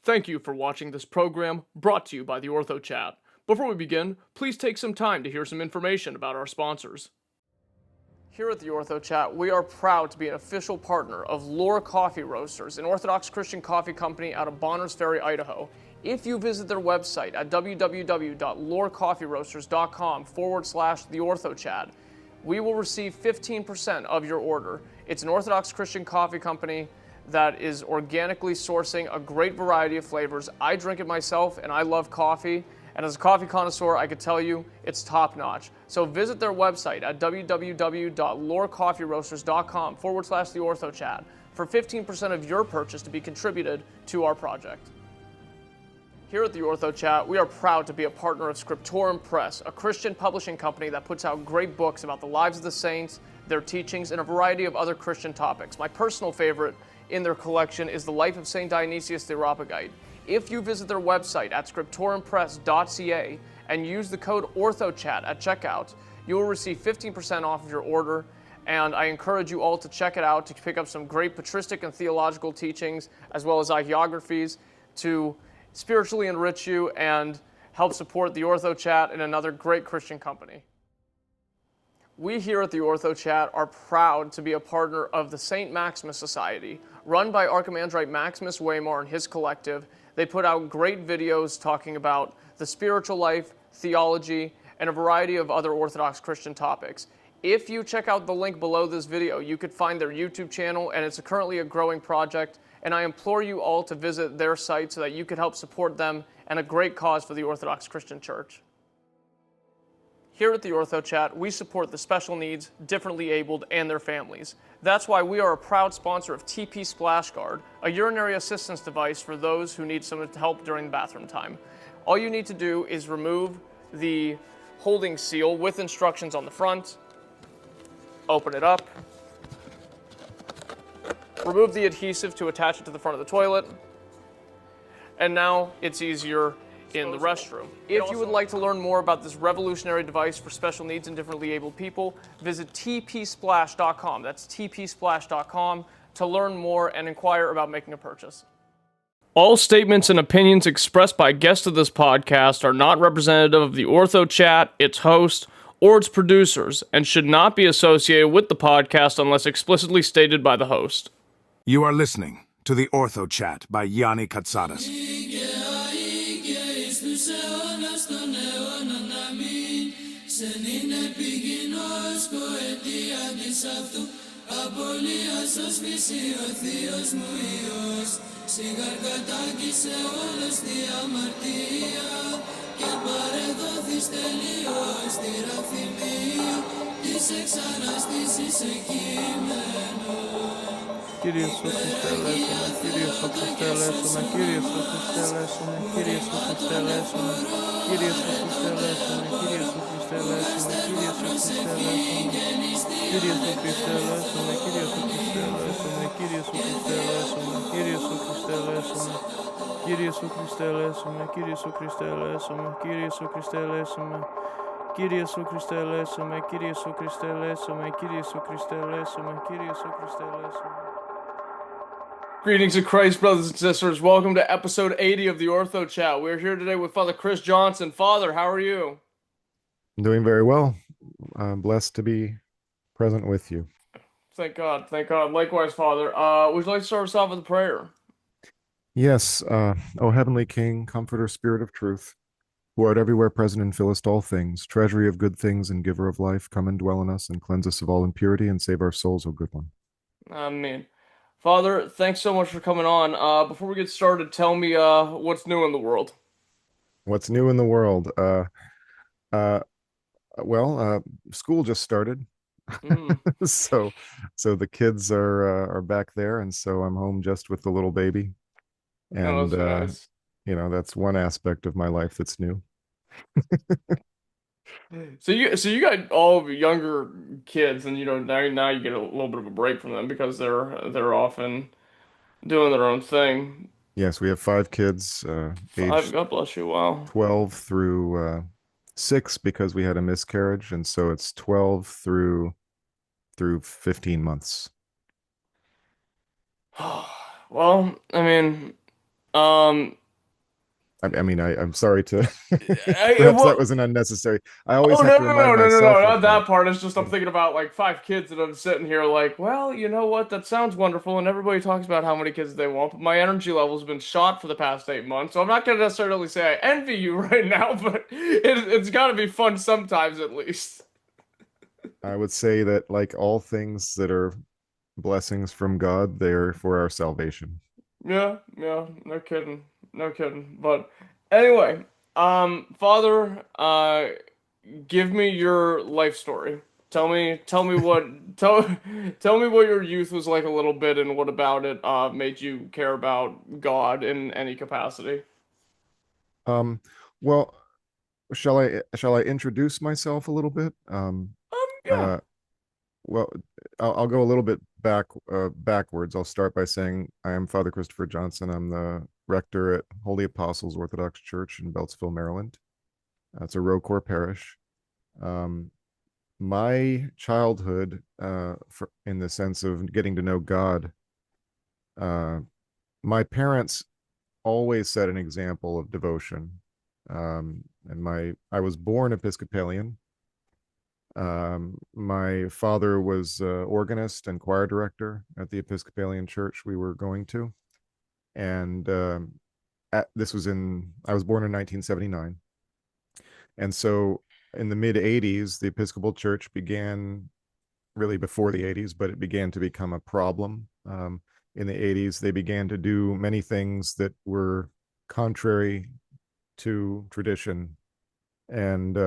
Thank you for watching this program brought to you by the Orthochat. Before we begin, please take some time to hear some information about our sponsors. Here at the Orthochat, we are proud to be an official partner of Lore Coffee Roasters, an Orthodox Christian coffee company out of Bonners Ferry, Idaho. If you visit their website at www.lorecoffeeroasters.com/theorthochat, we will receive 15% of your order. It's an Orthodox Christian coffee company that is organically sourcing a great variety of flavors. I drink it myself and I love coffee. And as a coffee connoisseur, I can tell you it's top notch. So visit their website at www.lorecoffeeroasters.com/theorthochat for 15% of your purchase to be contributed to our project. Here at the Orthochat, we are proud to be a partner of Scriptorum Press, a Christian publishing company that puts out great books about the lives of the saints, their teachings, and a variety of other Christian topics. My personal favorite in their collection is The Life of St. Dionysius the Areopagite. If you visit their website at scriptorumpress.ca and use the code ORTHOCHAT at checkout, you will receive 15% off of your order, and I encourage you all to check it out to pick up some great patristic and theological teachings, as well as hagiographies to spiritually enrich you and help support the Orthochat and another great Christian company. We here at the Orthochat are proud to be a partner of the St. Maximus Society, run by Archimandrite Maximus Waymore and his collective. They put out great videos talking about the spiritual life, theology, and a variety of other Orthodox Christian topics. If you check out the link below this video, you could find their YouTube channel, and it's currently a growing project, and I implore you all to visit their site so that you can help support them and a great cause for the Orthodox Christian Church. Here at the Orthochat, we support the special needs, differently abled, and their families. That's why we are a proud sponsor of TP Splash Guard, a urinary assistance device for those who need some help during bathroom time. All you need to do is remove the holding seal with instructions on the front, open it up, remove the adhesive to attach it to the front of the toilet, and now it's easier in the restroom. If you would like to learn more about this revolutionary device for special needs and differently abled people, visit tpsplash.com. That's tpsplash.com to learn more and inquire about making a purchase. All statements and opinions expressed by guests of this podcast are not representative of the Orthochat, its host, or its producers, and should not be associated with the podcast unless explicitly stated by the host. You are listening to the Orthochat by Yanni Katsadas. Kyrie Christe eleison, Kyrie Christe eleison, Kyrie Christe eleison, Kyrie Christe eleison, Kyrie Christe eleison, Kyrie Christe eleison, Kyrie Christe eleison, Kyrie Christe eleison, Kyrie Christe eleison, Kyrie Christe eleison, Kyrie Christe eleison, Kyrie Christe eleison, Kyrie Christe eleison, Kyrie Christe eleison, Kyrie Christe eleison, Kyrie Christe eleison, Kyrie Christe eleison, Kyrie Christe eleison. Greetings in Christ, brothers and sisters. Welcome to episode 80 of the Orthochat. We're here today with Father Chris Johnson. Father, how are you? I'm doing very well. I'm blessed to be present with you. Thank God. Thank God. Likewise, Father. Would you like to start us off with a prayer? Yes, O Heavenly King, Comforter, Spirit of Truth, who art everywhere present and fillest all things, treasury of good things and giver of life, come and dwell in us and cleanse us of all impurity and save our souls, O good one. Amen. Father, thanks so much for coming on. Before we get started, tell me what's new in the world. What's new in the world? School just started. So the kids are back there, and so I'm home just with the little baby. And that's nice. That's one aspect of my life that's new. So you got all of your younger kids, and now you get a little bit of a break from them because they're often doing their own thing. Yes, we have 5 kids, aged God bless you. Wow. 12 through 6 because we had a miscarriage, and so it's 12 through 15 months. Well, I mean, Um, I'm sorry to, I, perhaps that well, was an unnecessary. I always oh have no to no no remind no no no, myself of not that. that part. It's just I'm thinking about like five kids and I'm sitting here like, well, you know what? That sounds wonderful, and everybody talks about how many kids they want, but my energy level's been shot for the past 8 months, so I'm not gonna necessarily say I envy you right now, but it's got to be fun sometimes at least. I would say that, like all things that are blessings from God, they're for our salvation. Yeah, yeah, no kidding, no kidding. But anyway, Father, give me your life story. Tell me what your youth was like a little bit, and what about it made you care about God in any capacity. Um, well, shall I introduce myself a little bit? Yeah. Uh, well, I'll go a little bit backwards. I'll start by saying I am Father Christopher Johnson. I'm the rector at Holy Apostles Orthodox Church in Beltsville, Maryland. It's a Rocorps parish. Um, my childhood, in the sense of getting to know God, uh, my parents always set an example of devotion. And I was born Episcopalian. My father was organist and choir director at the Episcopalian church we were going to, and this was in I was born in 1979, and so in the mid 80s, the Episcopal Church began, really before the 80s, but it began to become a problem. In the 80s, they began to do many things that were contrary to tradition and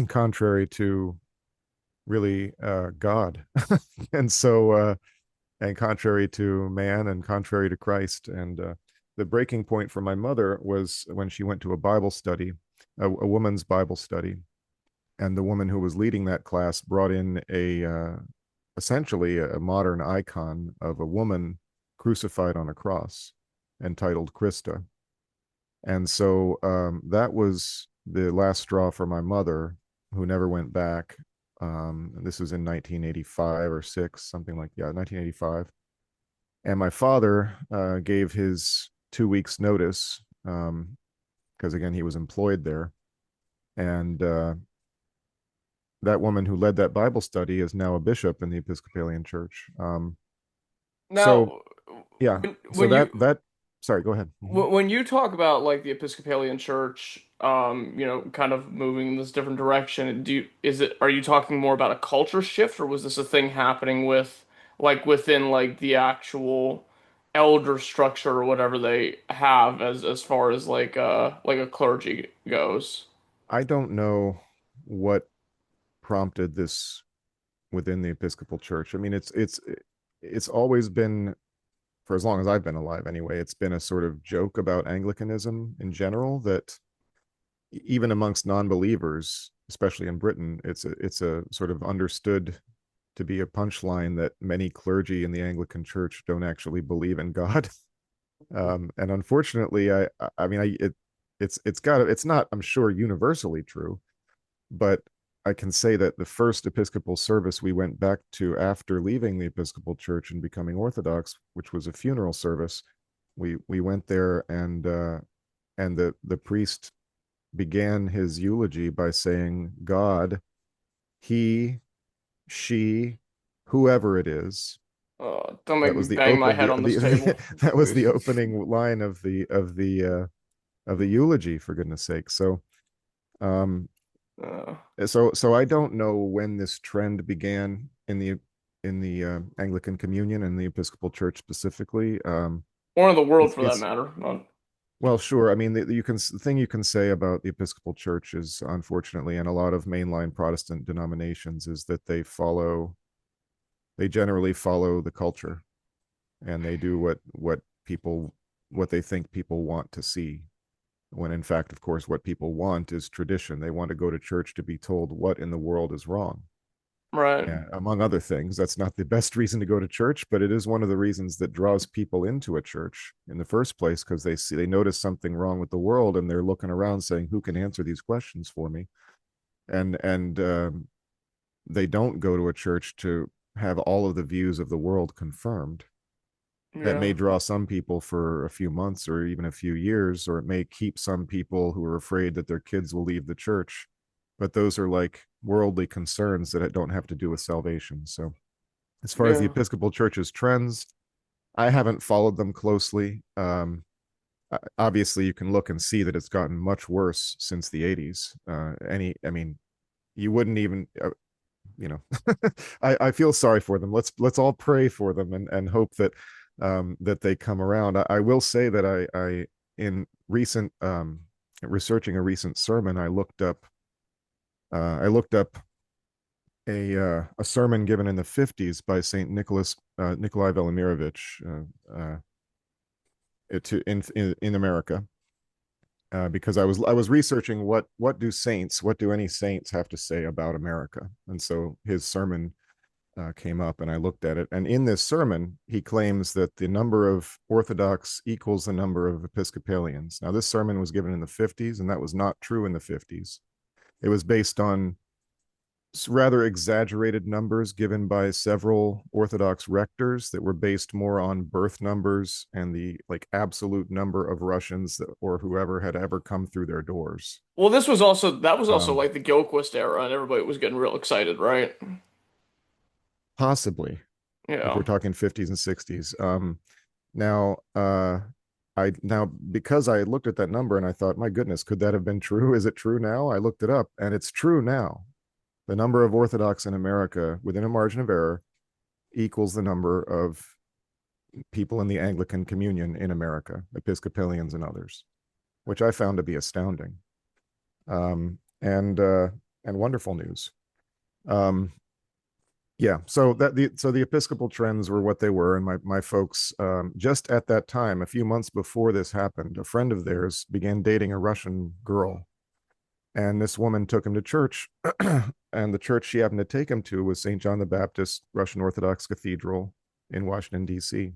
contrary to really God. And so, and contrary to man and contrary to Christ. And the breaking point for my mother was when she went to a Bible study, a woman's Bible study. And the woman who was leading that class brought in essentially a modern icon of a woman crucified on a cross, entitled Christa. And so that was the last straw for my mother, who never went back. This was in 1985 or six, something like, yeah, 1985. And my father gave his 2 weeks notice, because again, he was employed there. And that woman who led that Bible study is now a bishop in the Episcopalian Church. So Now, yeah, so when you sorry, go ahead. Mhm. when you talk about like the Episcopalian Church, kind of moving in this different direction, are you talking more about a culture shift, or was this a thing happening with like within like the actual elder structure or whatever they have as far as like a clergy goes? I don't know what prompted this within the Episcopal Church. I mean, it's always been, for as long as I've been alive anyway, it's been a sort of joke about Anglicanism in general, that even amongst non-believers, especially in Britain, it's a sort of understood to be a punchline that many clergy in the Anglican Church don't actually believe in God. And unfortunately, I mean, it's not, I'm sure, universally true, but I can say that the first Episcopal service we went back to after leaving the Episcopal Church and becoming Orthodox, which was a funeral service, we went there, and the priest began his eulogy by saying, God, he, she, whoever it is. Don't make That me was the bang my open head on this table, that was please. the opening line of the eulogy, for goodness sake. So um Uh, so I don't know when this trend began in the Anglican Communion and the Episcopal Church specifically. or in the world It's for that it's matter. Not, well, sure. I mean, the thing you can say about the Episcopal Church is, unfortunately, and a lot of mainline Protestant denominations, is that they generally follow the culture, and they do what they think people want to see, when in fact, of course, what people want is tradition. They want to go to church to be told what in the world is wrong. right. Yeah, among other things, that's not the best reason to go to church, but it is one of the reasons that draws people into a church in the first place, because they notice something wrong with the world, and they're looking around saying, who can answer these questions for me? And they don't go to a church to have all of the views of the world confirmed. That Yeah. may draw some people for a few months or even a few years, or it may keep some people who are afraid that their kids will leave the church. But those are like worldly concerns that don't have to do with salvation. So, as far as the Yeah. Episcopal Church's trends, I haven't followed them closely. Obviously, you can look and see that it's gotten much worse since the 80s. I mean, you wouldn't even, you know, I feel sorry for them. Let's all pray for them and hope that that they come around. I will say that I in recent researching a recent sermon, I looked up a sermon given in the 50s by Saint Nikolai Velimirovich in America, because I was researching what do any saints have to say about America, and so his sermon came up, and I looked at it. And in this sermon, he claims that the number of Orthodox equals the number of Episcopalians. Now, this sermon was given in the 50s, and that was not true in the 50s. It was based on rather exaggerated numbers given by several Orthodox rectors that were based more on birth numbers and the like absolute number of Russians or whoever had ever come through their doors. Well, that was also Um, like the Gilquist era, and everybody was getting real excited, right? Possibly, if we're Yeah. talking 50s and 60s. Now, now because I looked at that number and I thought, my goodness, could that have been true? Is it true now? I looked it up, and it's true now. The number of Orthodox in America within a margin of error equals the number of people in the Anglican Communion in America, Episcopalians and others, which I found to be astounding, um, and wonderful news. Um, yeah, so the Episcopal trends were what they were, and my folks, just at that time, a few months before this happened, a friend of theirs began dating a Russian girl, and this woman took him to church, and the church she happened to take him to was St. John the Baptist Russian Orthodox Cathedral in Washington, D.C.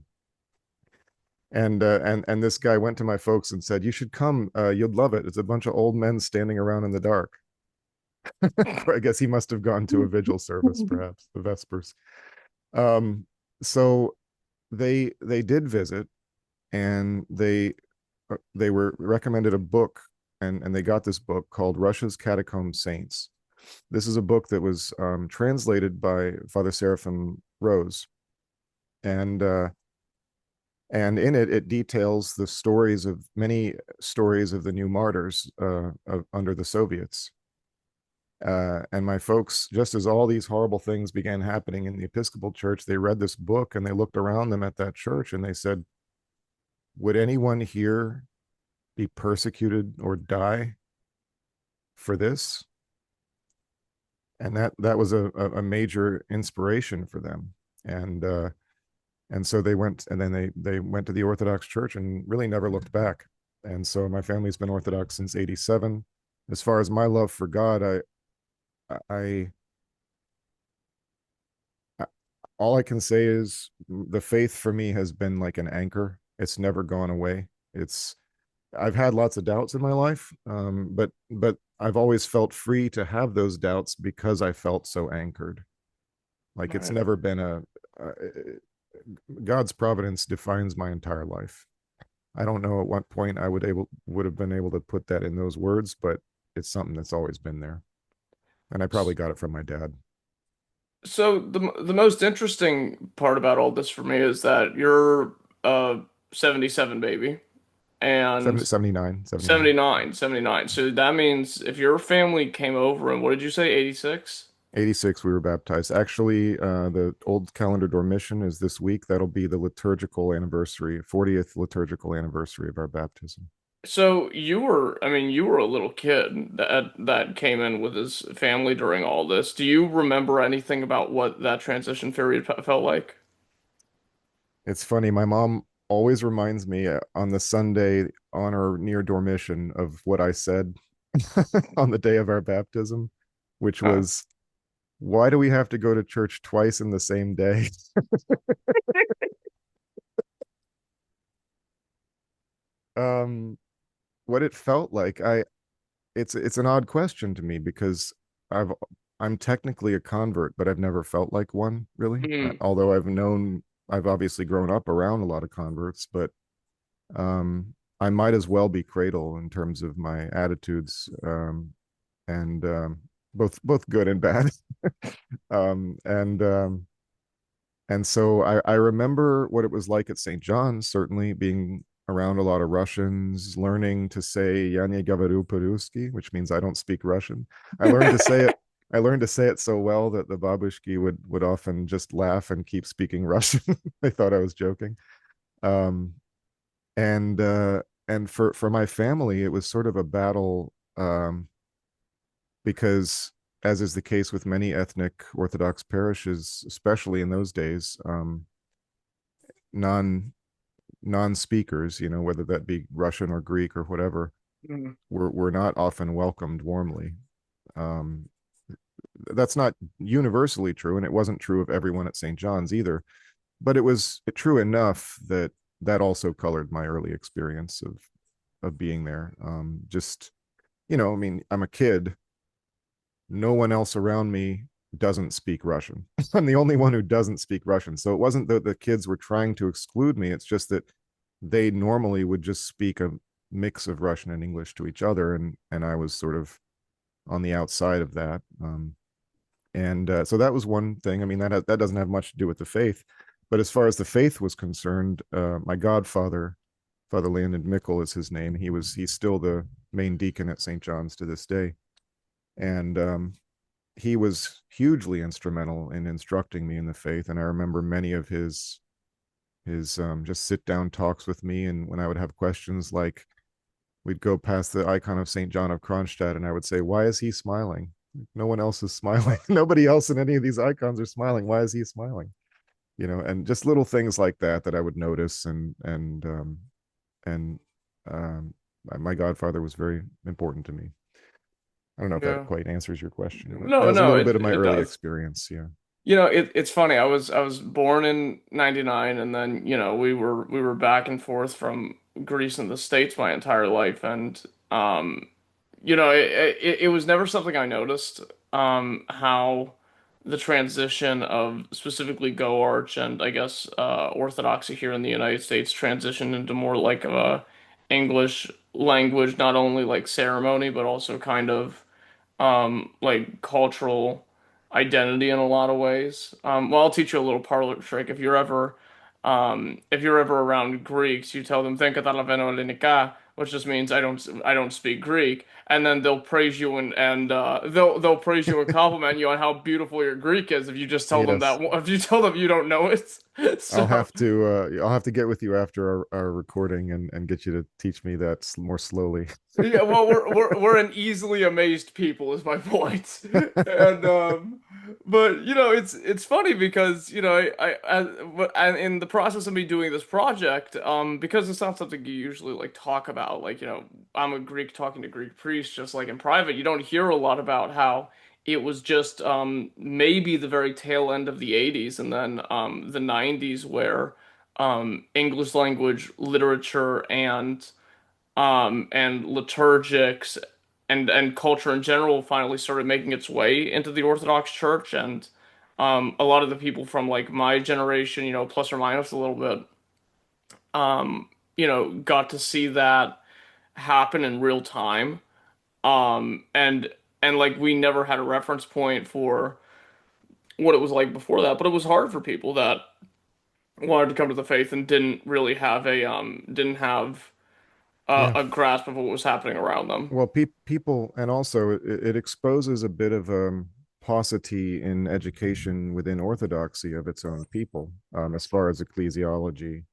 And this guy went to my folks and said, "You should come. You'd love it. It's a bunch of old men standing around in the dark." I guess he must have gone to a vigil service, perhaps the Vespers. Um, so they did visit, and they were recommended a book, and they got this book called Russia's Catacomb Saints. This is a book that was translated by Father Seraphim Rose, and and in it it details the stories of many stories of the new martyrs under the Soviets. And my folks, just as all these horrible things began happening in the Episcopal Church, they read this book and they looked around them at that church and they said, would anyone here be persecuted or die for this? And that was a major inspiration for them. And so they went, and then they went to the Orthodox Church and really never looked back. And so my family's been Orthodox since '87. As far as my love for God, I all I can say is the faith for me has been like an anchor. It's never gone away. It's I've had lots of doubts in my life, but I've always felt free to have those doubts because I felt so anchored. Like it's Right. never been uh, God's providence defines my entire life. I don't know at what point I would have been able to put that in those words, but it's something that's always been there, and I probably got it from my dad. So the most interesting part about all this for me is that you're a 77 baby and 79, 79. 79, 79. So that means if your family came over and what did you say, 86? 86 we were baptized. Actually, the old calendar Dormition is this week. That'll be the liturgical anniversary, 40th liturgical anniversary of our baptism. So I mean, you were a little kid that came in with his family during all this. Do you remember anything about what that transition period felt like? It's funny, my mom always reminds me on the Sunday on or near Dormition of what I said on the day of our baptism, which Huh. was, why do we have to go to church twice in the same day? um, what it felt like, it's an odd question to me because I'm technically a convert, but I've never felt like one really. Hmm. Although I've known I've obviously grown up around a lot of converts, but um, I might as well be cradle in terms of my attitudes, and both good and bad. um, and um, and so I remember what it was like at St. John's, certainly being around a lot of Russians, learning to say "Я не говорю по-русски," which means I don't speak Russian. I learned to say it. I learned to say it so well that the babushki would often just laugh and keep speaking Russian. They thought I was joking. Um, and for my family, it was sort of a battle, because, as is the case with many ethnic Orthodox parishes, especially in those days, non non-speakers, whether that be Russian or Greek or whatever, Mhm. were not often welcomed warmly. Um, that's not universally true, and it wasn't true of everyone at St. John's either. But it was true enough that that also colored my early experience of being there. Just, I mean, I'm a kid. No one else around me doesn't speak Russian. I'm the only one who doesn't speak Russian. So it wasn't that the kids were trying to exclude me. It's just that they normally would just speak a mix of Russian and English to each other, and I was sort of on the outside of that. And so that was one thing. I mean, that doesn't have much to do with the faith, but as far as the faith was concerned, my godfather, Father Landon Mickle is his name. He's still the main deacon at St. John's to this day, and he was hugely instrumental in instructing me in the faith. And I remember many of his just sit down talks with me, and when I would have questions, like, we'd go past the icon of St. John of Kronstadt, and I would say, why is he smiling? No one else is smiling. Nobody else in any of these icons are smiling. Why is he smiling? And just little things like that I would notice. And um, my godfather was very important to me. I don't know if that Yeah. quite answers your question, but that No, was a no, little it bit of my it early does. experience. Yeah. It's funny. I was born in '99, and then we were back and forth from Greece and the States my entire life, and um, it was never something I noticed. How the transition of specifically Go Arch and I guess Orthodoxy here in the United States transitioned into more like a English language, not only like ceremony, but also kind of like cultural identity in a lot of ways. Well, I'll teach you a little parlor trick. If you're ever around Greeks, you tell them "Think ελληνικά," which just means I don't speak Greek, and then they'll praise you and they'll praise you and compliment you on how beautiful your Greek is if you just tell them Yes. that if you tell them you don't know it. So I'll have to get with you after our recording, and get you to teach me that more slowly. yeah, well, we're an easily amazed people, is my point. And but it's funny because in the process of me doing this project, because it's not something you usually like talk about, like I'm a Greek talking to Greek priests, just like in private, you don't hear a lot about how it was just maybe the very tail end of the '80s and then the '90s where English language literature and liturgics and culture in general finally started making its way into the Orthodox Church, and a lot of the people from like my generation, plus or minus a little bit, got to see that happen in real time. And like we never had a reference point for what it was like before that, but it was hard for people that wanted to come to the faith and didn't have Yeah. a grasp of what was happening around them. Well, people, and also it exposes a bit of paucity in education within Orthodoxy of its own people, as far as ecclesiology,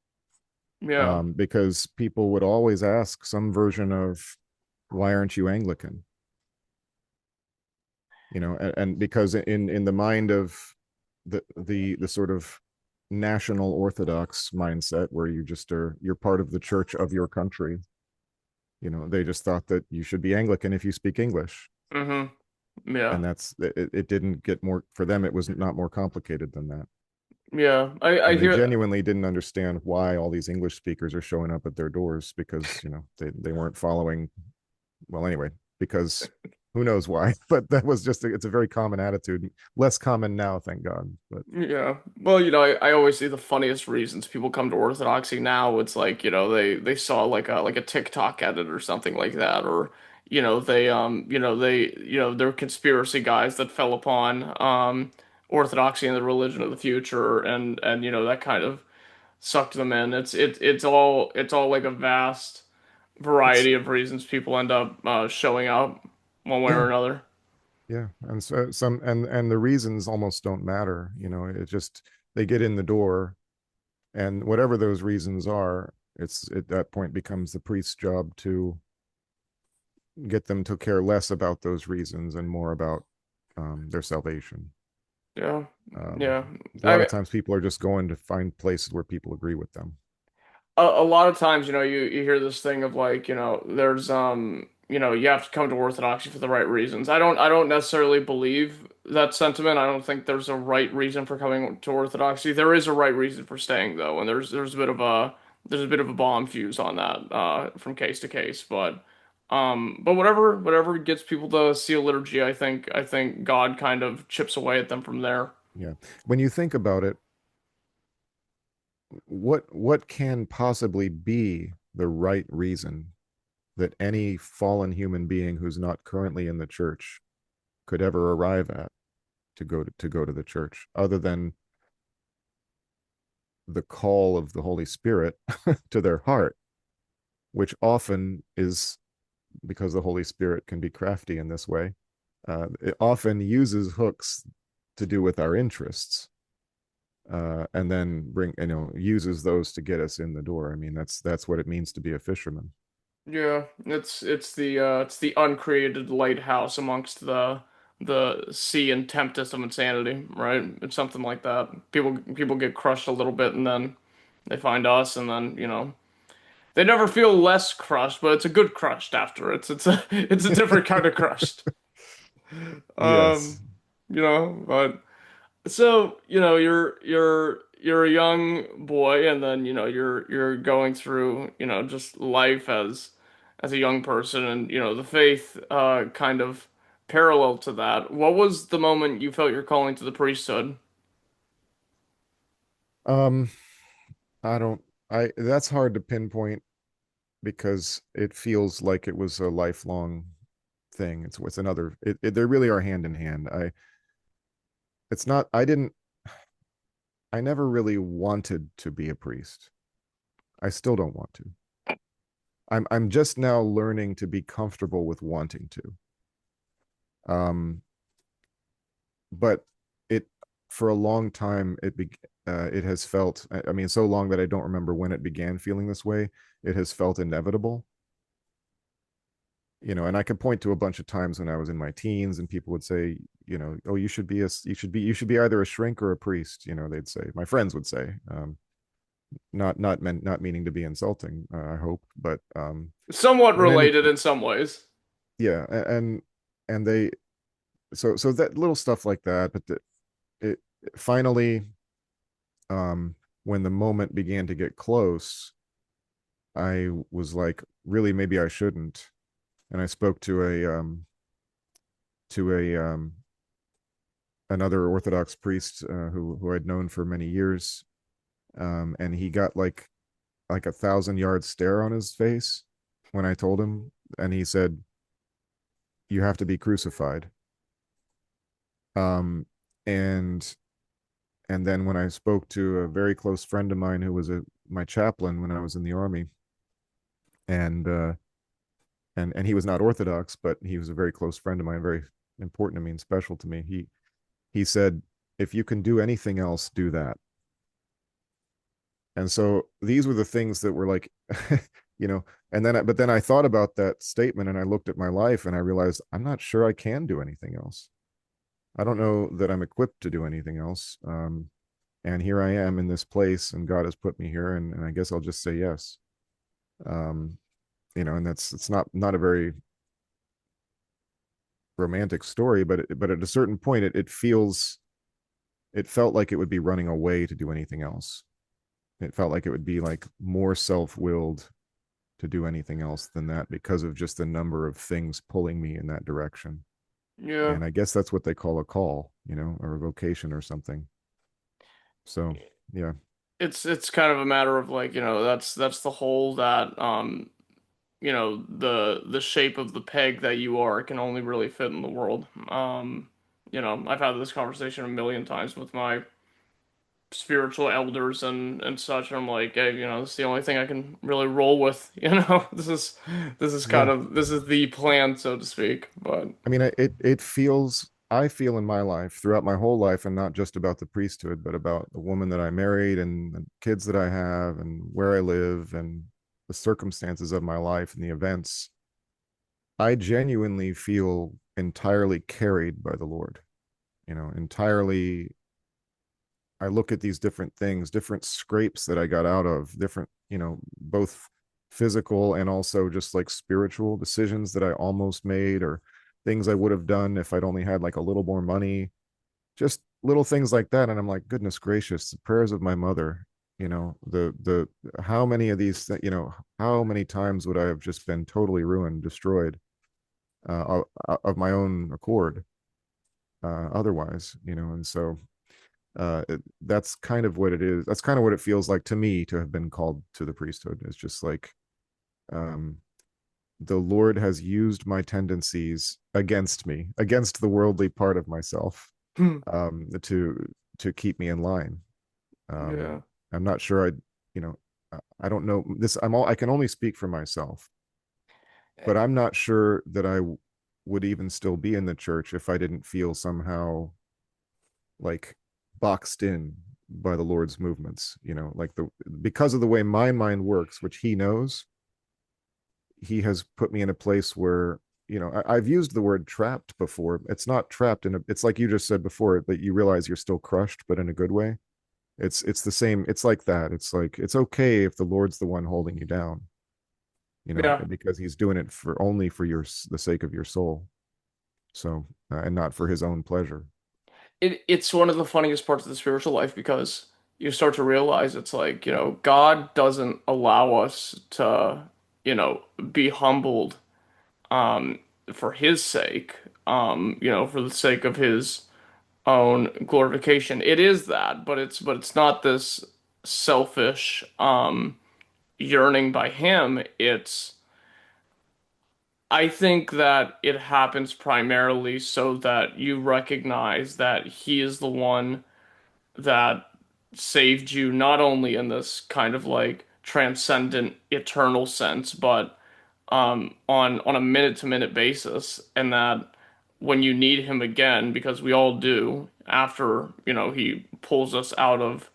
Yeah. because people would always ask some version of, why aren't you Anglican? And because in the mind of the sort of national Orthodox mindset, where you're part of the church of your country, they just thought that you should be Anglican if you speak English. Yeah. And it didn't get more for them. It was not more complicated than that. Yeah. I And they hear. genuinely didn't understand why all these English speakers are showing up at their doors, because they weren't following, well, anyway, because Who knows why? But that was just it's a very common attitude. Less common now, thank God. But Yeah. Well, I always see the funniest reasons people come to Orthodoxy now. It's like, they saw like a TikTok edit or something like that, or they're conspiracy guys that fell upon Orthodoxy and the religion of the future, and that kind of sucked them in. It's all like a vast it's variety of reasons people end up showing up one way or yeah, another. yeah. And so some and the reasons almost don't matter. It just they get in the door, and whatever those reasons are, it's at that point becomes the priest's job to get them to care less about those reasons and more about their salvation. Yeah. Um, Yeah. a lot of times people are just going to find places where people agree with them. A lot of times, you hear this thing of like, there's you have to come to Orthodoxy for the right reasons. I don't necessarily believe that sentiment. I don't think there's a right reason for coming to Orthodoxy. There is a right reason for staying though, and there's a bit of a bomb fuse on that from case to case, but whatever gets people to see a liturgy, I think God kind of chips away at them from there. Yeah. When you think about it, what can possibly be the right reason that any fallen human being who's not currently in the church could ever arrive at to go to the church, other than the call of the Holy Spirit to their heart, which often is because the Holy Spirit can be crafty in this way. It often uses hooks to do with our interests, and then uses those to get us in the door. I mean, that's what it means to be a fisherman. Yeah, it's the uncreated lighthouse amongst the sea and tempest of insanity, right? It's something like that. People get crushed a little bit and then they find us and then, they never feel less crushed, but it's a good crushed after. It's a different kind of crushed. Yes. Um, but so, you're a young boy and then, you're going through, just life as a young person and, the faith kind of parallel to that. What was the moment you felt your calling to the priesthood? Um, I don't. I That's hard to pinpoint because it feels like it was a lifelong thing. It's another. They really are hand in hand. It's not. I didn't. I never really wanted to be a priest. I still don't want to. I'm just now learning to be comfortable with wanting to. Um, but it for a long time it has felt. I mean, so long that I don't remember when it began feeling this way. It has felt inevitable. And I could point to a bunch of times when I was in my teens and people would say, oh, you should be either a shrink or a priest. They'd say, my friends would say, not meaning to be insulting, I hope, but Somewhat in any related in some ways. yeah, and they so that little stuff like that, but it finally, when the moment began to get close, I was like, really, maybe I shouldn't. And I spoke to a another Orthodox priest, who I'd known for many years, and he got like 1,000 yard stare on his face when I told him, and he said, "You have to be crucified." Um, and and then when I spoke to a very close friend of mine who was my chaplain when I was in the army, and and he was not Orthodox, but he was a very close friend of mine, very important to me and special to me. He said, "If you can do anything else, do that." And so these were the things that were like, you know, but then I thought about that statement and I looked at my life and I realized I'm not sure I can do anything else. I don't know that I'm equipped to do anything else. And here I am in this place and God has put me here, and I guess I'll just say yes. Um, and it's not a very romantic story, but at a certain point, it felt like it would be running away to do anything else. It felt like it would be like more self-willed to do anything else than that because of just the number of things pulling me in that direction. Yeah. And I guess that's what they call a call, or a vocation or something. So, yeah. It's kind of a matter of like, that's the hole that the shape of the peg that you are can only really fit in the world. I've had this conversation a million times with my spiritual elders and such. And I'm like, hey, this is the only thing I can really roll with. This is kind Yeah. of this is the plan, so to speak. But I mean, it feels, I feel in my life throughout my whole life, and not just about the priesthood, but about the woman that I married and the kids that I have and where I live and the circumstances of my life and the events. I genuinely feel entirely carried by the Lord, entirely. I look at these different things, different scrapes that I got out of, different, both physical and also just like spiritual decisions that I almost made, or things I would have done if I'd only had like a little more money, just little things like that. And I'm like, goodness gracious, the prayers of my mother, the how many of these, how many times would I have just been totally ruined, destroyed, of my own accord, otherwise, and so that's kind of what it is. That's kind of what it feels like to me to have been called to the priesthood. It's just like, um, the Lord has used my tendencies against me, against the worldly part of myself, to keep me in line. Um, yeah. I'm not sure. You know, I don't know this. I can only speak for myself, but I'm not sure that I would even still be in the church if I didn't feel somehow like boxed in by the Lord's movements, like because of the way my mind works, which he knows, he has put me in a place where, I've used the word trapped before. It's not trapped it's like you just said before, that you realize you're still crushed, but in a good way. It's the same. It's like that. It's like, it's okay if the Lord's the one holding you down, Yeah. because he's doing it for only for the sake of your soul. So, and not for his own pleasure. It's one of the funniest parts of the spiritual life because you start to realize it's like, God doesn't allow us to, be humbled um for his sake, for the sake of his own glorification. It is that, but it's not this selfish yearning by him. I think that it happens primarily so that you recognize that he is the one that saved you, not only in this kind of like transcendent eternal sense, but on a minute to minute basis, and that when you need him again, because we all do, after he pulls us out of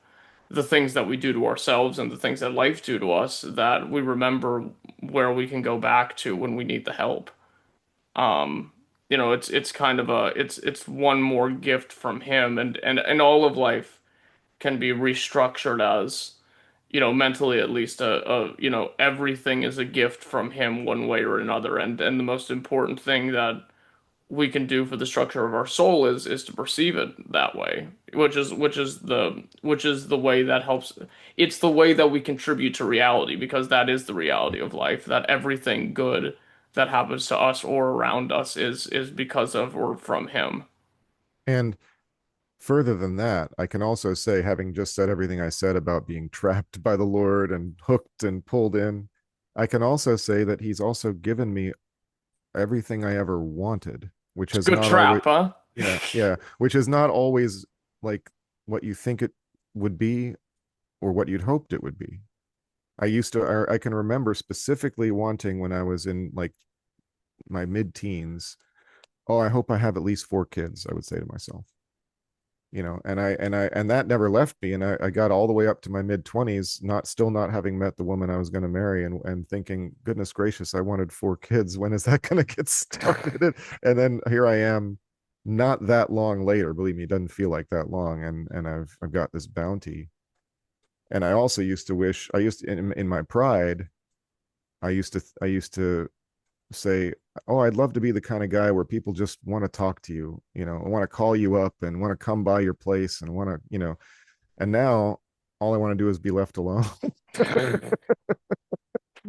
the things that we do to ourselves and the things that life do to us, that we remember where we can go back to when we need the help. It's kind of it's one more gift from him, and all of life can be restructured as, mentally at least, everything is a gift from him one way or another. And the most important thing that we can do for the structure of our soul is to perceive it that way, which is the way that helps. It's the way that we contribute to reality, because that is the reality of life, that everything good that happens to us or around us is because of or from him. And further than that, I can also say, having just said everything I said about being trapped by the Lord and hooked and pulled in, I can also say that he's also given me everything I ever wanted, which It's a has good not always, trap, huh? yeah, yeah, which is not always like what you think it would be or what you'd hoped it would be. I can remember specifically wanting, when I was in like my mid teens, oh, I hope I have at least 4 kids, I would say to myself. And that never left me, and I got all the way up to my mid 20s, not having met the woman I was going to marry, and thinking, goodness gracious, I wanted 4 kids, when is that going to get started? And then here I am, not that long later. Believe me, it doesn't feel like that long, and I've got this bounty. And I also used to wish, I used to, in my pride, I used to say, oh, I'd love to be the kind of guy where people just want to talk to you, want to call you up and want to come by your place and want to, and now all I want to do is be left alone.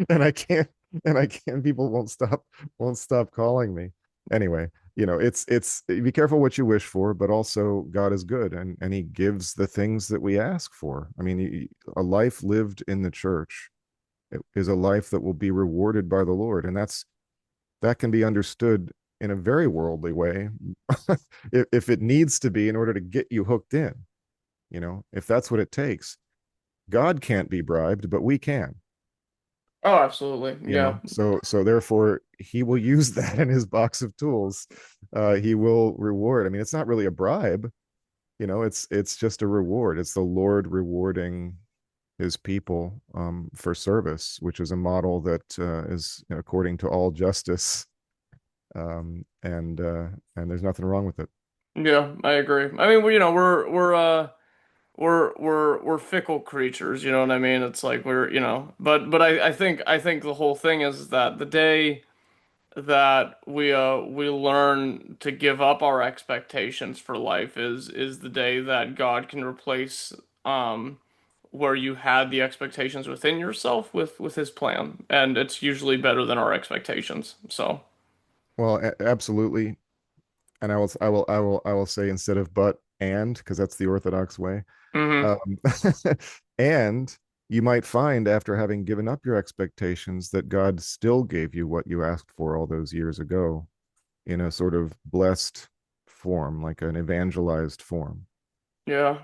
and I can't, people won't stop calling me. Anyway, it's be careful what you wish for, but also God is good, and he gives the things that we ask for. I mean, a life lived in the church is a life that will be rewarded by the Lord, and that can be understood in a very worldly way if it needs to be in order to get you hooked in, if that's what it takes. God can't be bribed, but we can. Oh, absolutely. Yeah. So therefore he will use that in his box of tools. He will reward. I mean, it's not really a bribe, it's just a reward. It's the Lord rewarding his people for service, which is a model that is according to all justice. And there's nothing wrong with it. Yeah, I agree. I mean, we're fickle creatures, you know what I mean? It's like but I think the whole thing is that the day that we learn to give up our expectations for life is the day that God can replace where you had the expectations within yourself with his plan, and it's usually better than our expectations. So, Well, absolutely. And I will say, instead of but and, because that's the Orthodox way. hmm Um, and you might find, after having given up your expectations, that God still gave you what you asked for all those years ago in a sort of blessed form, like an evangelized form. yeah,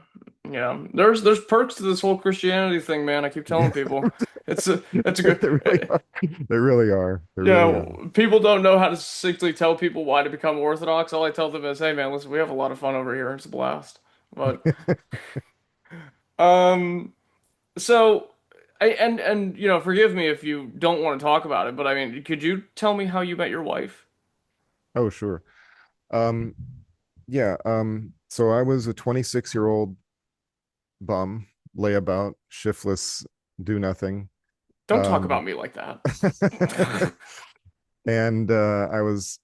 yeah. There's perks to this whole Christianity thing, man. I keep telling Yeah, people it's a good. there really are. There really are. There really Yeah, are. people don't know how to succinctly tell people why to become Orthodox. All I tell them is, "Hey, man, listen, we have a lot of fun over here. It's a blast." But um, so and forgive me if you don't want to talk about it, but I mean, could you tell me how you met your wife? Oh, sure. Um, yeah. So I was a 26-year-old bum, layabout, shiftless, do nothing. Don't talk Um, about me like that. and uh, I was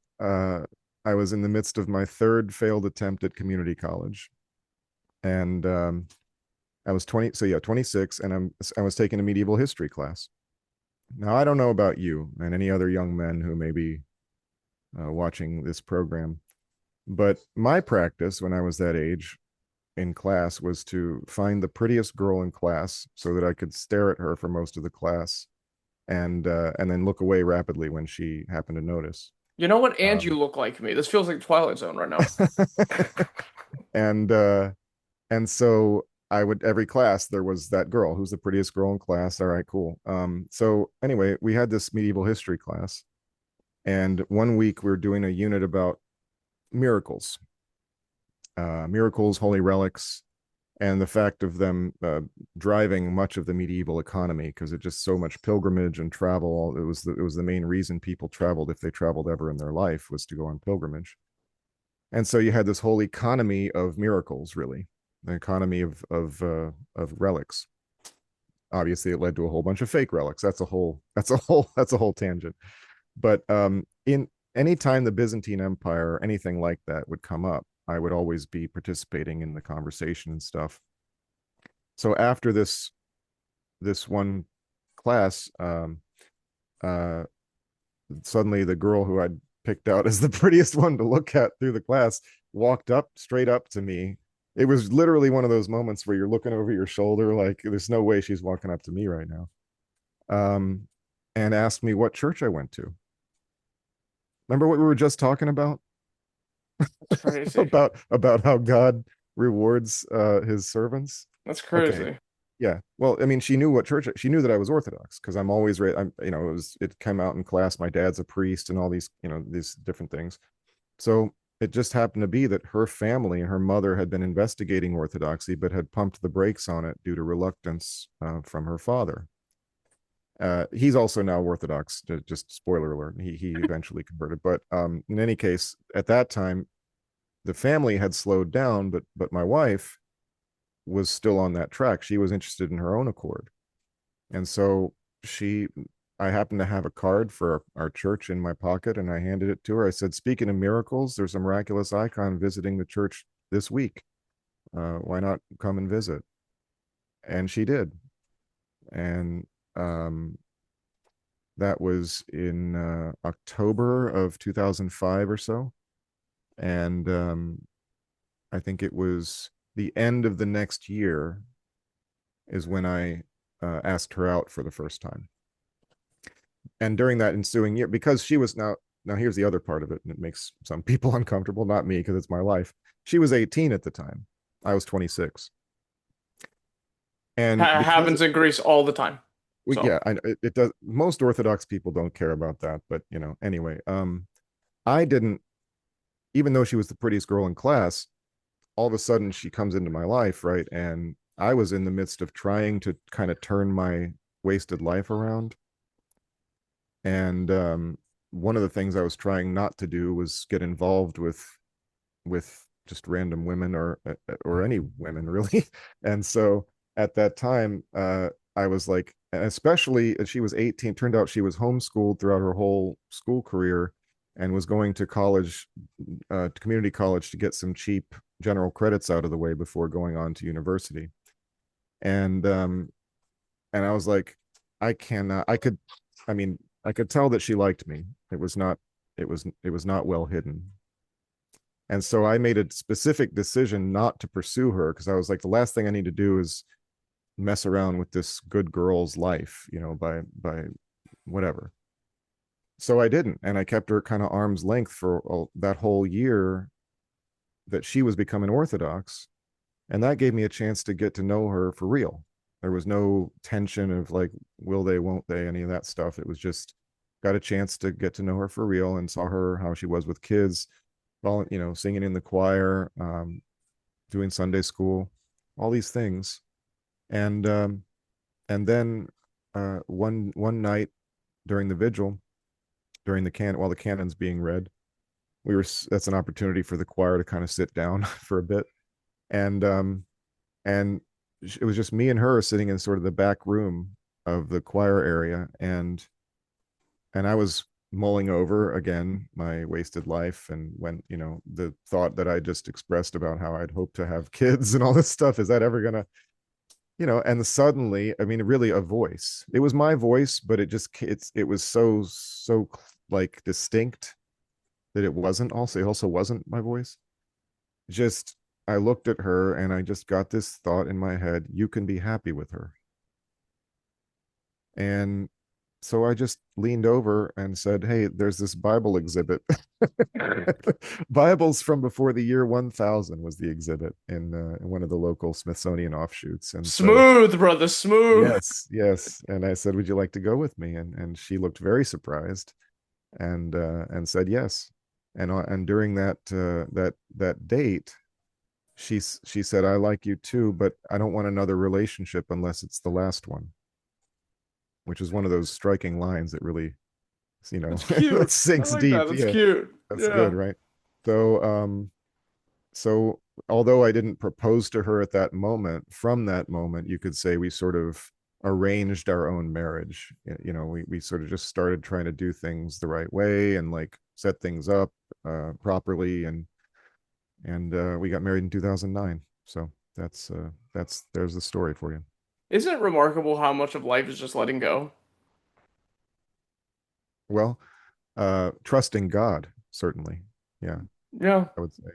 in the midst of my third failed attempt at community college, and I was 20. So yeah, 26, and I was taking a medieval history class. Now I don't know about you and any other young men who may be watching this program, but my practice when I was that age in class was to find the prettiest girl in class so that I could stare at her for most of the class, and then look away rapidly when she happened to notice. You know what? And you Um, look like me. This feels like Twilight Zone right now. and and so I would, every class there was that girl who's the prettiest girl in class. All right, cool. So anyway, we had this medieval history class, and one week we were doing a unit about miracles, miracles, holy relics, and the fact of them driving much of the medieval economy, because it just so much pilgrimage and travel. It was the main reason people traveled, if they traveled ever in their life, was to go on pilgrimage. And so you had this whole economy of miracles, really, an economy of relics. Obviously, it led to a whole bunch of fake relics. That's a whole tangent. But in any time the Byzantine Empire or anything like that would come up, I would always be participating in the conversation and stuff. So after this one class, uh, suddenly the girl who I'd picked out as the prettiest one to look at through the class walked up straight up to me. It was literally one of those moments where you're looking over your shoulder, like there's no way she's walking up to me right now. Um, and asked me what church I went to. Remember what we were just talking about? That's crazy. About how God rewards his servants. That's Okay. crazy. Yeah. Well, I mean, she knew that I was Orthodox, because I'm always I'm, it came out in class. My dad's a priest and all these, these different things. So it just happened to be that her family and her mother had been investigating Orthodoxy, but had pumped the brakes on it due to reluctance from her father. He's also now Orthodox. Just spoiler alert. He eventually converted, but in any case, at that time, the family had slowed down, but my wife was still on that track. She was interested in her own accord, and so she. I happened to have a card for our church in my pocket, and I handed it to her. I said, "Speaking of miracles, there's a miraculous icon visiting the church this week. Why not come and visit?" And she did, and um, That was in October of 2005 or so. And I think it was the end of the next year is when I asked her out for the first time. And during that ensuing year, because she was now here's the other part of it, and it makes some people uncomfortable, not me, because it's my life. She was 18 at the time. I was 26. And because Happens in Greece all the time. So yeah, it does. Most Orthodox people don't care about that, but anyway, I didn't. Even though she was the prettiest girl in class, all of a sudden she comes into my life, right? And I was in the midst of trying to kind of turn my wasted life around. And one of the things I was trying not to do was get involved with just random women or any women really. And so at that time, I was like, especially she was 18. Turned out she was homeschooled throughout her whole school career and was going to college, community college, to get some cheap general credits out of the way before going on to university. And and I was like, I cannot. I mean, I could tell that she liked me. It was not well hidden. And so I made a specific decision not to pursue her because I was like, the last thing I need to do is mess around with this good girl's life, by whatever. So I didn't, and I kept her kind of arm's length for that whole year that she was becoming Orthodox, and that gave me a chance to get to know her for real. There was no tension of like, will they, won't they, any of that stuff. It was just got a chance to get to know her for real and saw her how she was with kids, singing in the choir, doing Sunday school, all these things. And then one night during the vigil, while the canon's being read, that's an opportunity for the choir to kind of sit down for a bit, and it was just me and her sitting in sort of the back room of the choir area, and I was mulling over again my wasted life, and when the thought that I just expressed about how I'd hope to have kids and all this stuff, is that ever gonna, and suddenly, I mean, really, a voice. It was my voice, but it was so like distinct that it also wasn't my voice. Just, I looked at her and I just got this thought in my head: you can be happy with her. And so I just leaned over and said, hey, there's this Bible exhibit. Bibles from before the year 1000 was the exhibit in one of the local Smithsonian offshoots. And so, smooth, brother, smooth. yes. And I said, would you like to go with me? And she looked very surprised and said yes. And during that date, she said, I like you too, but I don't want another relationship unless it's the last one, which is one of those striking lines that really, That's that cute. I sinks like that. deep. That's Yeah, cute. that's Yeah. good, right? So, so although I didn't propose to her at that moment, from that moment, you could say we sort of arranged our own marriage. We sort of just started trying to do things the right way and like set things up properly, and we got married in 2009. So there's the story for you. Isn't it remarkable how much of life is just letting go? Well, trusting God, certainly. Yeah, Yeah. I would say.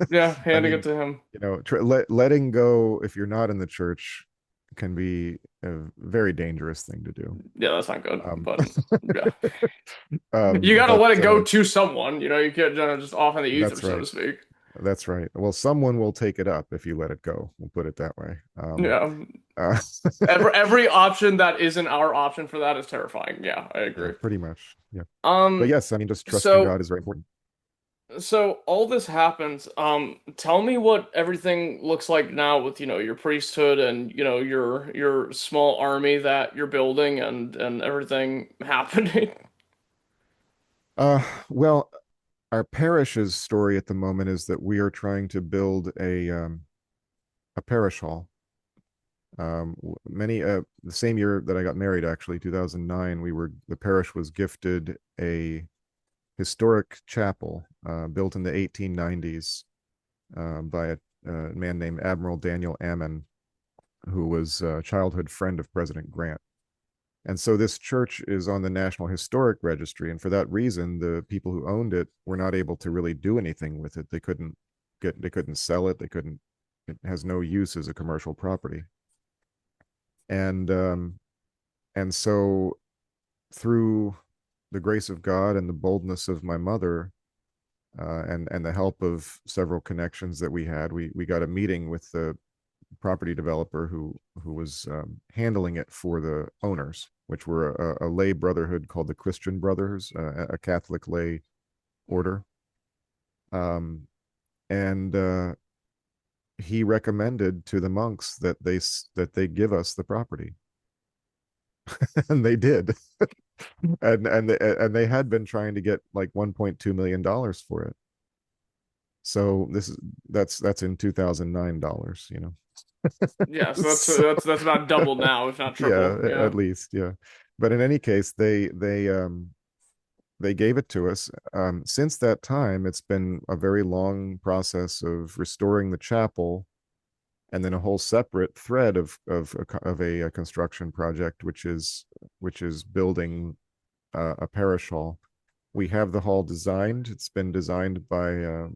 Yeah. I Handing it mean, to him. letting go if you're not in the church can be a very dangerous thing to do. Yeah, that's not good. Um, But yeah. You gotta but let it go to someone. You can't just off in the ether, that's so right. to speak. That's right. Well, someone will take it up if you let it go. We'll put it that way. Yeah. Uh, Every option that isn't our option for that is terrifying. Yeah, I yeah, agree. pretty much. Yeah. But Um, yes, I mean, just trusting so God is very important. so all this happens. Tell me what everything looks like now with, your priesthood and, your small army that you're building and everything happening. Well, our parish's story at the moment is that we are trying to build a parish hall. Many The same year that I got married, actually, 2009, the parish was gifted a historic chapel built in the 1890s by a man named Admiral Daniel Ammon, who was a childhood friend of President Grant. And so this church is on the National Historic Registry, and for that reason, the people who owned it were not able to really do anything with it. They couldn't sell it. They couldn't. It has no use as a commercial property. And and so through the grace of God and the boldness of my mother, and the help of several connections that we had, we got a meeting with the property developer who was handling it for the owners, which were a lay brotherhood called the Christian Brothers, a Catholic lay order. And he recommended to the monks that they give us the property, and they did. And they had been trying to get like $1.2 million for it. So that's in 2009 dollars, you know. Yeah, so So, that's about double now, if not yeah, triple. Yeah. at least, yeah. But in any case, they gave it to us. Since that time, it's been a very long process of restoring the chapel, and then a whole separate thread of a construction project, which is building a parish hall. We have the hall designed. It's been designed by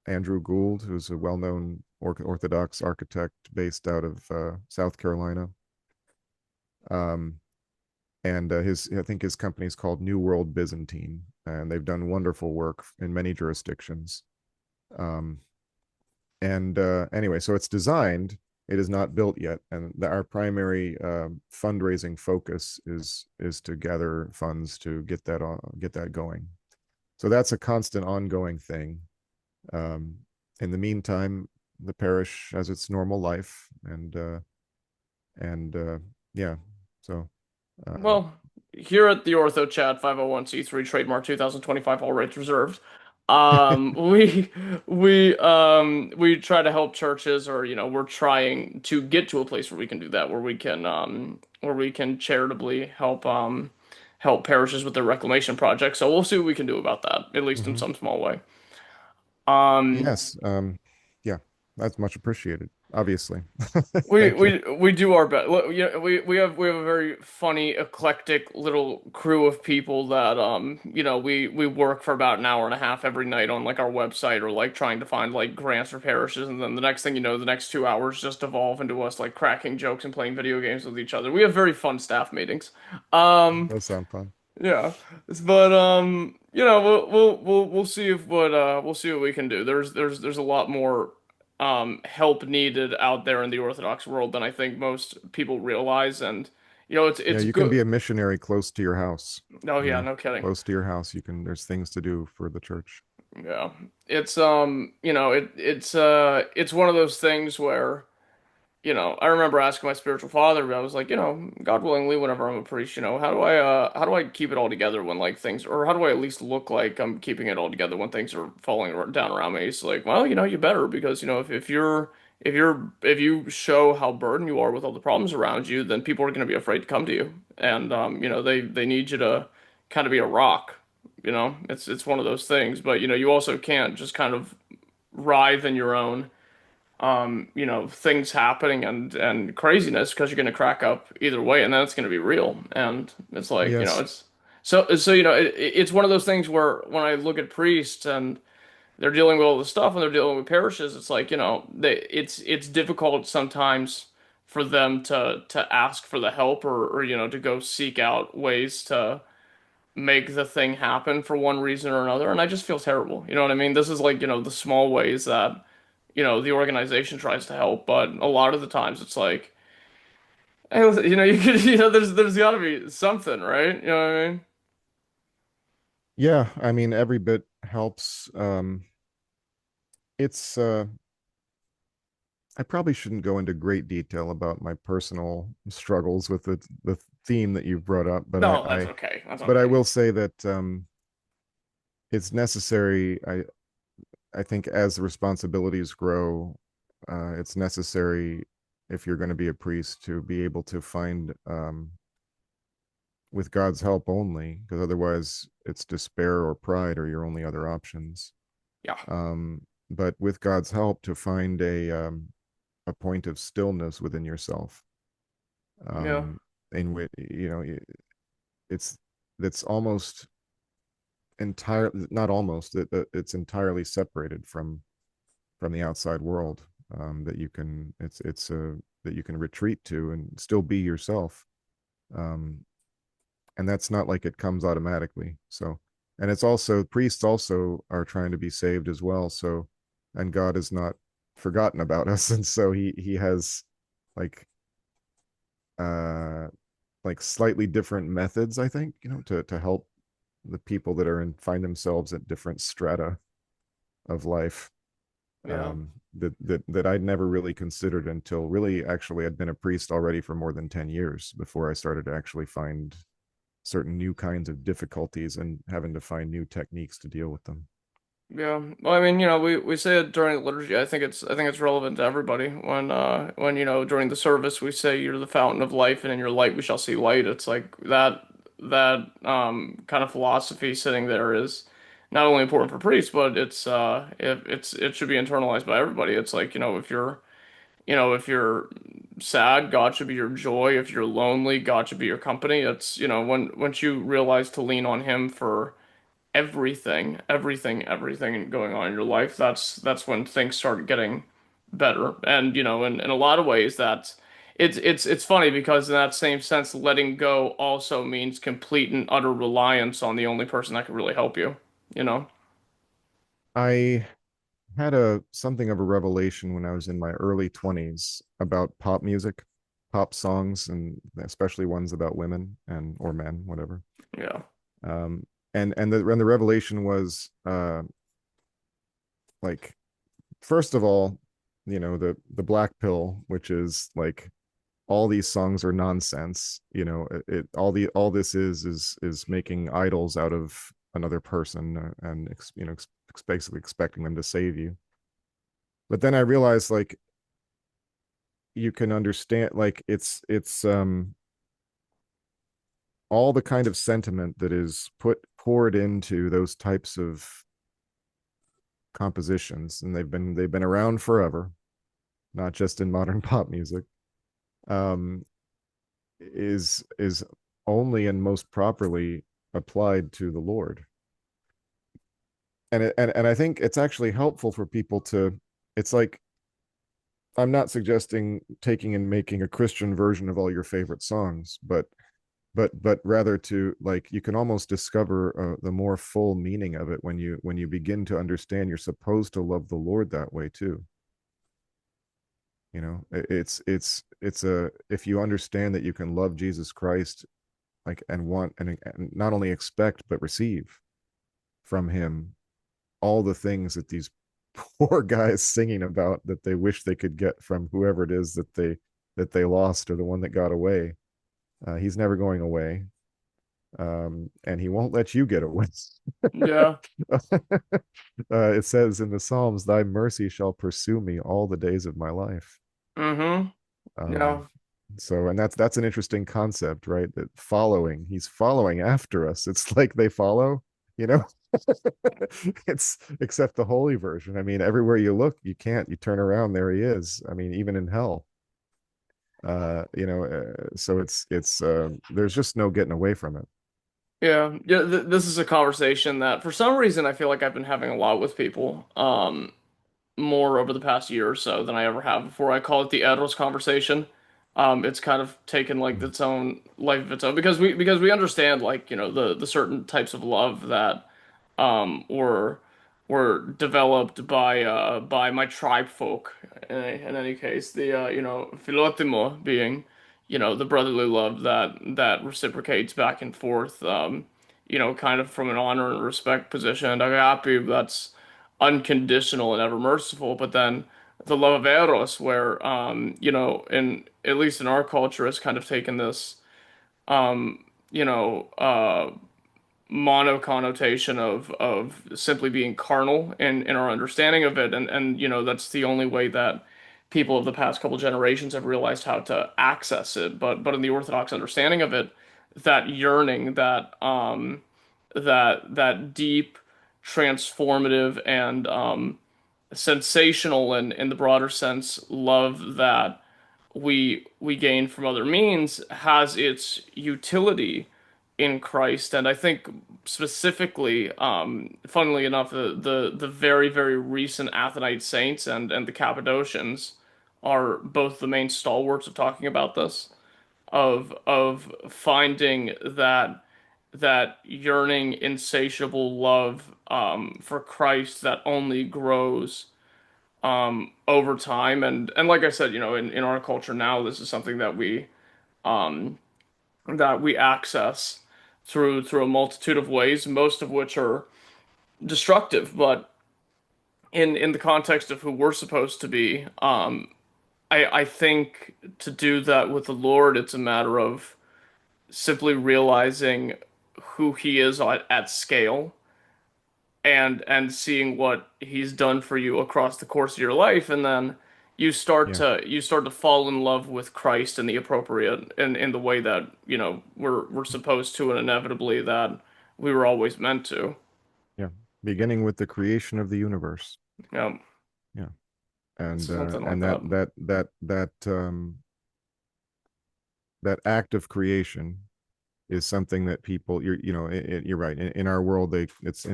Andrew Gould, who's a well-known Orthodox architect based out of South Carolina. Um, and I think his company is called New World Byzantine, and they've done wonderful work in many jurisdictions. Um, and anyway, so it's designed. It is not built yet, and our primary fundraising focus is to gather funds to get that going. So that's a constant, ongoing thing. Um, in the meantime, the parish has its normal life, and yeah, so uh, Well, here at the Orthochat 501c3 trademark 2025 all rights reserved. We try to help churches, or we're trying to get to a place where we can do that, where we can charitably help parishes with their reclamation projects. So we'll see what we can do about that, at least in mhm. some small way. Um, Yes, yeah, that's much appreciated. Obviously, We thank you. we we do our best. Yeah, we have a very funny, eclectic little crew of people that we work for about an hour and a half every night on like our website, or like trying to find like grants for parishes, and then the next thing you know, the next 2 hours just evolve into us like cracking jokes and playing video games with each other. We have very fun staff meetings. Um, That sounds fun. yeah, but we'll see if what we'll see what we can do. There's a lot more help needed out there in the Orthodox world than I think most people realize, and Yeah, it's you can good. be a missionary close to your house. Oh You yeah, know, no kidding. close to your house, there's things to do for the church. Yeah, it's it's one of those things where. I remember asking my spiritual father, I was like, God willingly, whenever I'm a priest, how do I keep it all together when like things, or how do I at least look like I'm keeping it all together when things are falling down around me? He's like, well, you better, because, if you show how burdened you are with all the problems around you, then people are going to be afraid to come to you. And, they need you to kind of be a rock, it's one of those things, but, you also can't just kind of writhe in your own things happening and craziness, because you're going to crack up either way, and then it's going to be real. And it's like, Yes. it's so it's one of those things where when I look at priests and they're dealing with all the stuff and they're dealing with parishes, it's like, it's difficult sometimes for them to ask for the help, or to go seek out ways to make the thing happen for one reason or another. And I just feel terrible. You know what I mean? This is like, the small ways that the organization tries to help, but a lot of the times it's like, hey, listen, you could, there's got to be something, right? You know what I mean? Yeah, I mean, every bit helps. It's I probably shouldn't go into great detail about my personal struggles with the theme that you brought up, but No, that's okay. That's but I okay. will say that it's necessary. I think as the responsibilities grow, it's necessary, if you're going to be a priest, to be able to find, with God's help only, because otherwise it's despair or pride are your only other options. Yeah. But with God's help, to find a point of stillness within yourself. Yeah. Um, in which it's that's almost entirely, not almost, it's entirely separated from the outside world, that you can it's a that you can retreat to and still be yourself. um and that's not like it comes automatically. So, and it's also, priests also are trying to be saved as well. So, and God has not forgotten about us, and so he has like uh like slightly different methods, I think, to help the people that are in find themselves at different strata of life, Yeah. that I'd never really considered until, really, actually, I'd been a priest already for more than 10 years before I started to actually find certain new kinds of difficulties and having to find new techniques to deal with them. Yeah. Well, I mean, we say it during the liturgy. I think it's relevant to everybody. When during the service we say you're the fountain of life and in your light we shall see light. It's like that kind of philosophy sitting there is not only important for priests, but it should be internalized by everybody. It's like, if you're sad, God should be your joy. If you're lonely, God should be your company. It's, once you realize to lean on him for everything going on in your life, that's when things start getting better. And in a lot of ways, it's funny because in that same sense, letting go also means complete and utter reliance on the only person that can really help you. You know? I had a something of a revelation when I was in my early 20s about pop music, pop songs, and especially ones about women and or men, whatever. Yeah. Um, and the revelation was, like, first of all, the black pill, which is like all these songs are nonsense. All this is making idols out of another person, and basically expecting them to save you. But then I realized, like, you can understand, like, it's all the kind of sentiment that is poured into those types of compositions, and they've been around forever, not just in modern pop music. um is only and most properly applied to the Lord. And I think it's actually helpful for people to, it's like, I'm not suggesting taking and making a Christian version of all your favorite songs, but rather to, like, you can almost discover the more full meaning of it when you begin to understand you're supposed to love the Lord that way too. It's a if you understand that you can love Jesus Christ, like, and want and not only expect but receive from him all the things that these poor guys singing about that they wish they could get from whoever it is that they lost, or the one that got away. He's never going away, and he won't let you get away. Yeah. It says in the Psalms, "Thy mercy shall pursue me all the days of my life." Mm-hmm. Um, Yeah. so, and that's an interesting concept, right? That he's following after us. It's like they follow, you know. It's, except the holy version. I mean, everywhere you look, you turn around, there he is. I mean, even in hell. So it's there's just no getting away from it. Yeah. Yeah. This is a conversation that for some reason I feel like I've been having a lot with people. More over the past year or so than I ever have before. I call it the Eros conversation. It's kind of taken like its own life of its own because we understand, like, the certain types of love that were developed by my tribe folk. In any case, the philotimo being, the brotherly love that reciprocates back and forth, kind of from an honor and respect position, and agape, that's unconditional and ever merciful. But then the love of eros, where, in at least in our culture, has kind of taken this um you know uh mono connotation of simply being carnal in our understanding of it, and that's the only way that people of the past couple generations have realized how to access it. But in the Orthodox understanding of it, that yearning, that deep, transformative, and sensational, and in the broader sense love that we gain from other means has its utility in Christ. And I think specifically, funnily enough, the very, very recent Athonite saints and the Cappadocians are both the main stalwarts of talking about this, of finding that yearning, insatiable love for Christ that only grows over time. And like I said, in our culture now, this is something that we access through a multitude of ways, most of which are destructive. But in the context of who we're supposed to be, I think to do that with the Lord, it's a matter of simply realizing who He is at scale, and seeing what He's done for you across the course of your life, and then Yeah. you start to fall in love with Christ in the appropriate in the way that we're supposed to, and inevitably that we were always meant to. Yeah. Beginning with the creation of the universe. Yeah, Yeah. it's something like And that. that act of creation is something that people, you're right. In our world, it's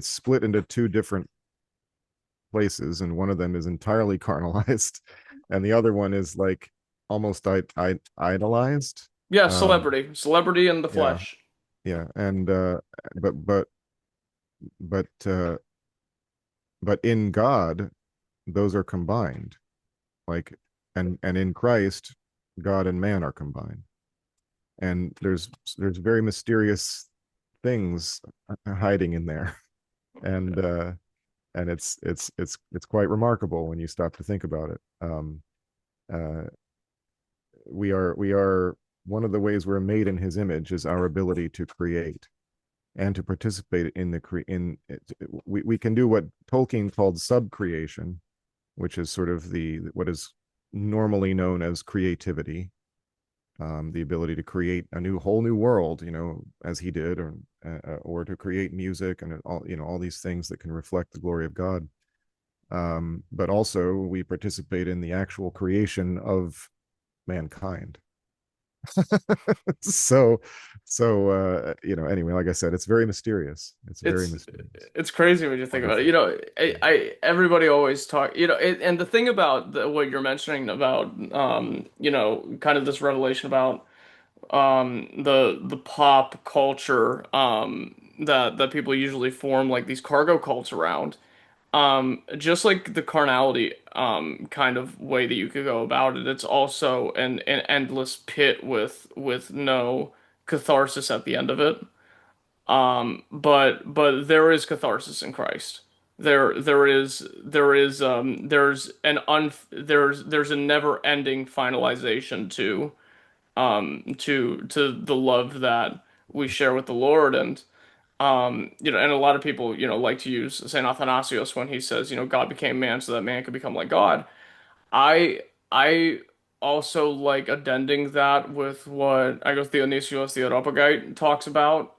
split into two different places, and one of them is entirely carnalized, and the other one is like almost idolized. Yeah, Um, celebrity in the yeah, flesh. yeah, and but but but uh, but in God, those are combined. Like, and in Christ, God and man are combined, and there's very mysterious things hiding in there, and uh, and it's quite remarkable when you stop to think about it. Uh, we are one of the ways we're made in His image is our ability to create and to participate in the we can do what Tolkien called subcreation, which is sort of the what is normally known as creativity, the ability to create a whole new world, as he did, or to create music and all all these things that can reflect the glory of God. But also we participate in the actual creation of mankind. so anyway, like I said, it's very mysterious. It's very It's mysterious. it's crazy when you think about it. Wonderful. Yeah. I everybody always talk, and the thing about what you're mentioning about, kind of this revelation about the pop culture that people usually form like these cargo cults around. Just like the carnality kind of way that you could go about it, it's also an endless pit with no catharsis at the end of it. But there is catharsis in Christ. There's a never-ending finalization to the love that we share with the Lord. And and a lot of people like to use Saint Athanasius when he says, God became man so that man could become like God. I also like addending that with what Dionysius the Areopagite talks about,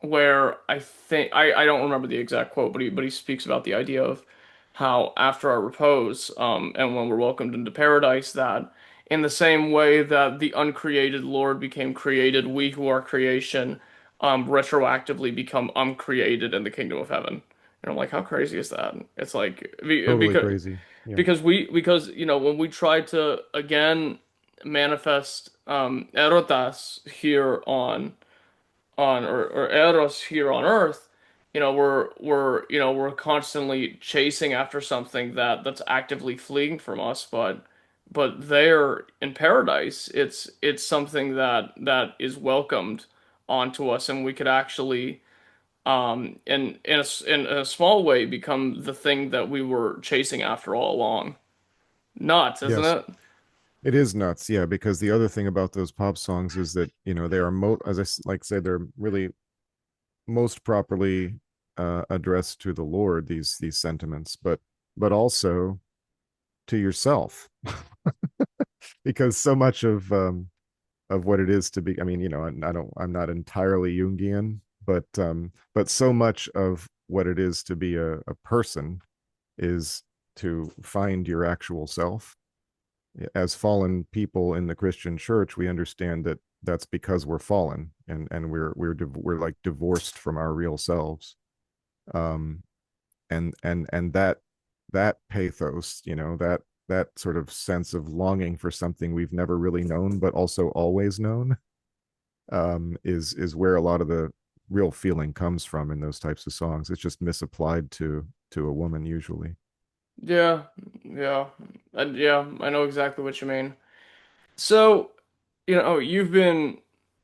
where I think I don't remember the exact quote, but he speaks about the idea of how after our repose, and when we're welcomed into paradise, that in the same way that the uncreated Lord became created, we who are creation, retroactively become uncreated in the kingdom of heaven. And I'm like, how crazy is that? It's like Totally because crazy. Yeah. because when we try to again manifest erotas here or eros here on earth, we're constantly chasing after something that's actively fleeing from us. But there in paradise, it's something that is welcomed onto us, and we could actually in a small way become the thing that we were chasing after all along. Nuts, isn't Yes, it? it is nuts. Yeah, because the other thing about those pop songs is that they are as like I said, they're really most properly addressed to the Lord, these sentiments, but also to yourself, because so much of what it is to be, I mean, I'm not entirely Jungian, but so much of what it is to be a person is to find your actual self. as fallen people in the Christian church, we understand that that's because we're fallen, and we're like divorced from our real selves. Um, and that pathos, that sort of sense of longing for something we've never really known, but also always known, is where a lot of the real feeling comes from in those types of songs. It's just misapplied to a woman usually. Yeah, yeah, yeah. I know exactly what you mean. So, you've been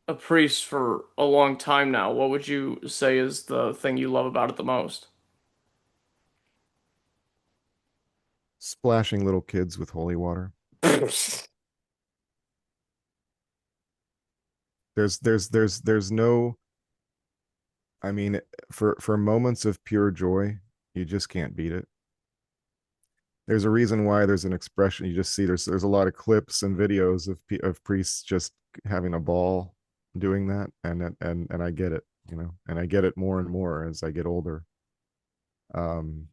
a priest for a long time now. What would you say is the thing you love about it the most? Splashing little kids with holy water. There's no, I mean, for moments of pure joy, you just can't beat it. There's a reason why there's an expression you just see. There's a lot of clips and videos of priests just having a ball doing that, and I get it, and I get it more and more as I get older. Um,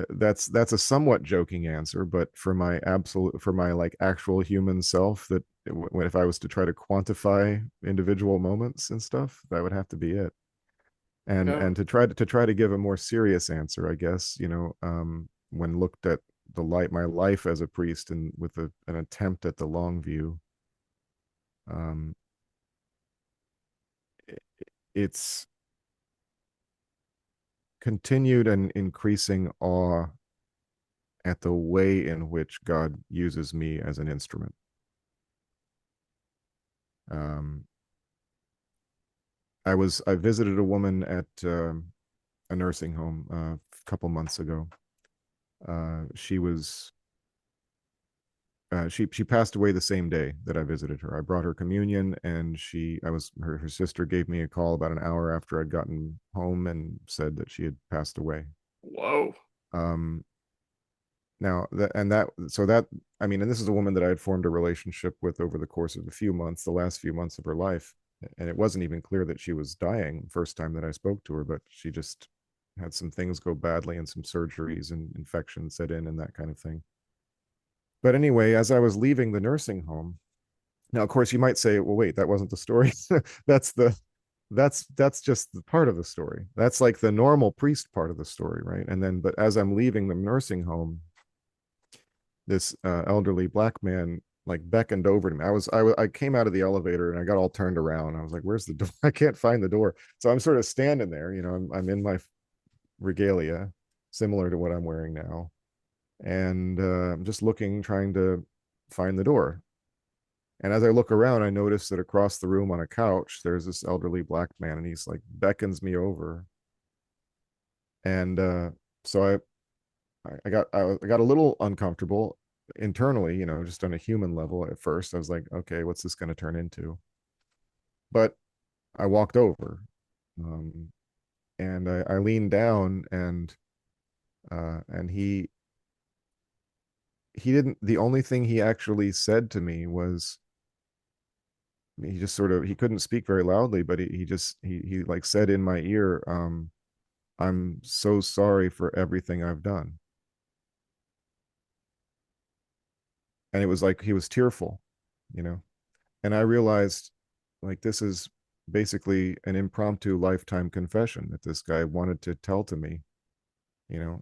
that's a somewhat joking answer, but for my like actual human self, that if I was to try to quantify individual moments and stuff, that would have to be it. Yeah. And to try to give a more serious answer, I guess, when looked at my life as a priest, and with an attempt at the long view, um, it's continued and increasing awe at the way in which God uses me as an instrument. Um, I visited a woman at a nursing home a couple months ago. She was she passed away the same day that I visited her. I brought her communion, and her sister gave me a call about an hour after I'd gotten home and said that she had passed away. Whoa. Um, now that and that so that I mean, and this is a woman that I had formed a relationship with over the course of the last few months of her life, and it wasn't even clear that she was dying the first time that I spoke to her, but she just had some things go badly, and some surgeries and infections set in and that kind of thing. But anyway, as I was leaving the nursing home, now of course you might say, well, wait, that wasn't the story. that's the that's just the part of the story. That's like the normal priest part of the story, right? And then, but as I'm leaving the nursing home, this elderly black man like beckoned over to me. I came out of the elevator and I got all turned around. I was like, "Where's the door? I can't find the door." So I'm sort of standing there. I'm in my regalia, similar to what I'm wearing now, and I'm just looking, trying to find the door. And as I look around, I notice that across the room on a couch, there's this elderly black man, and he's like beckons me over. And so I got a little uncomfortable internally, just on a human level at first. I was like, okay, what's this going to turn into? But I walked over, um, and I leaned down, and he didn't. The only thing he actually said to me was, he just sort of, he couldn't speak very loudly, but he like said in my ear, "I'm so sorry for everything I've done." And it was like he was tearful, you know. And I realized, like, this is basically an impromptu lifetime confession that this guy wanted to tell to me,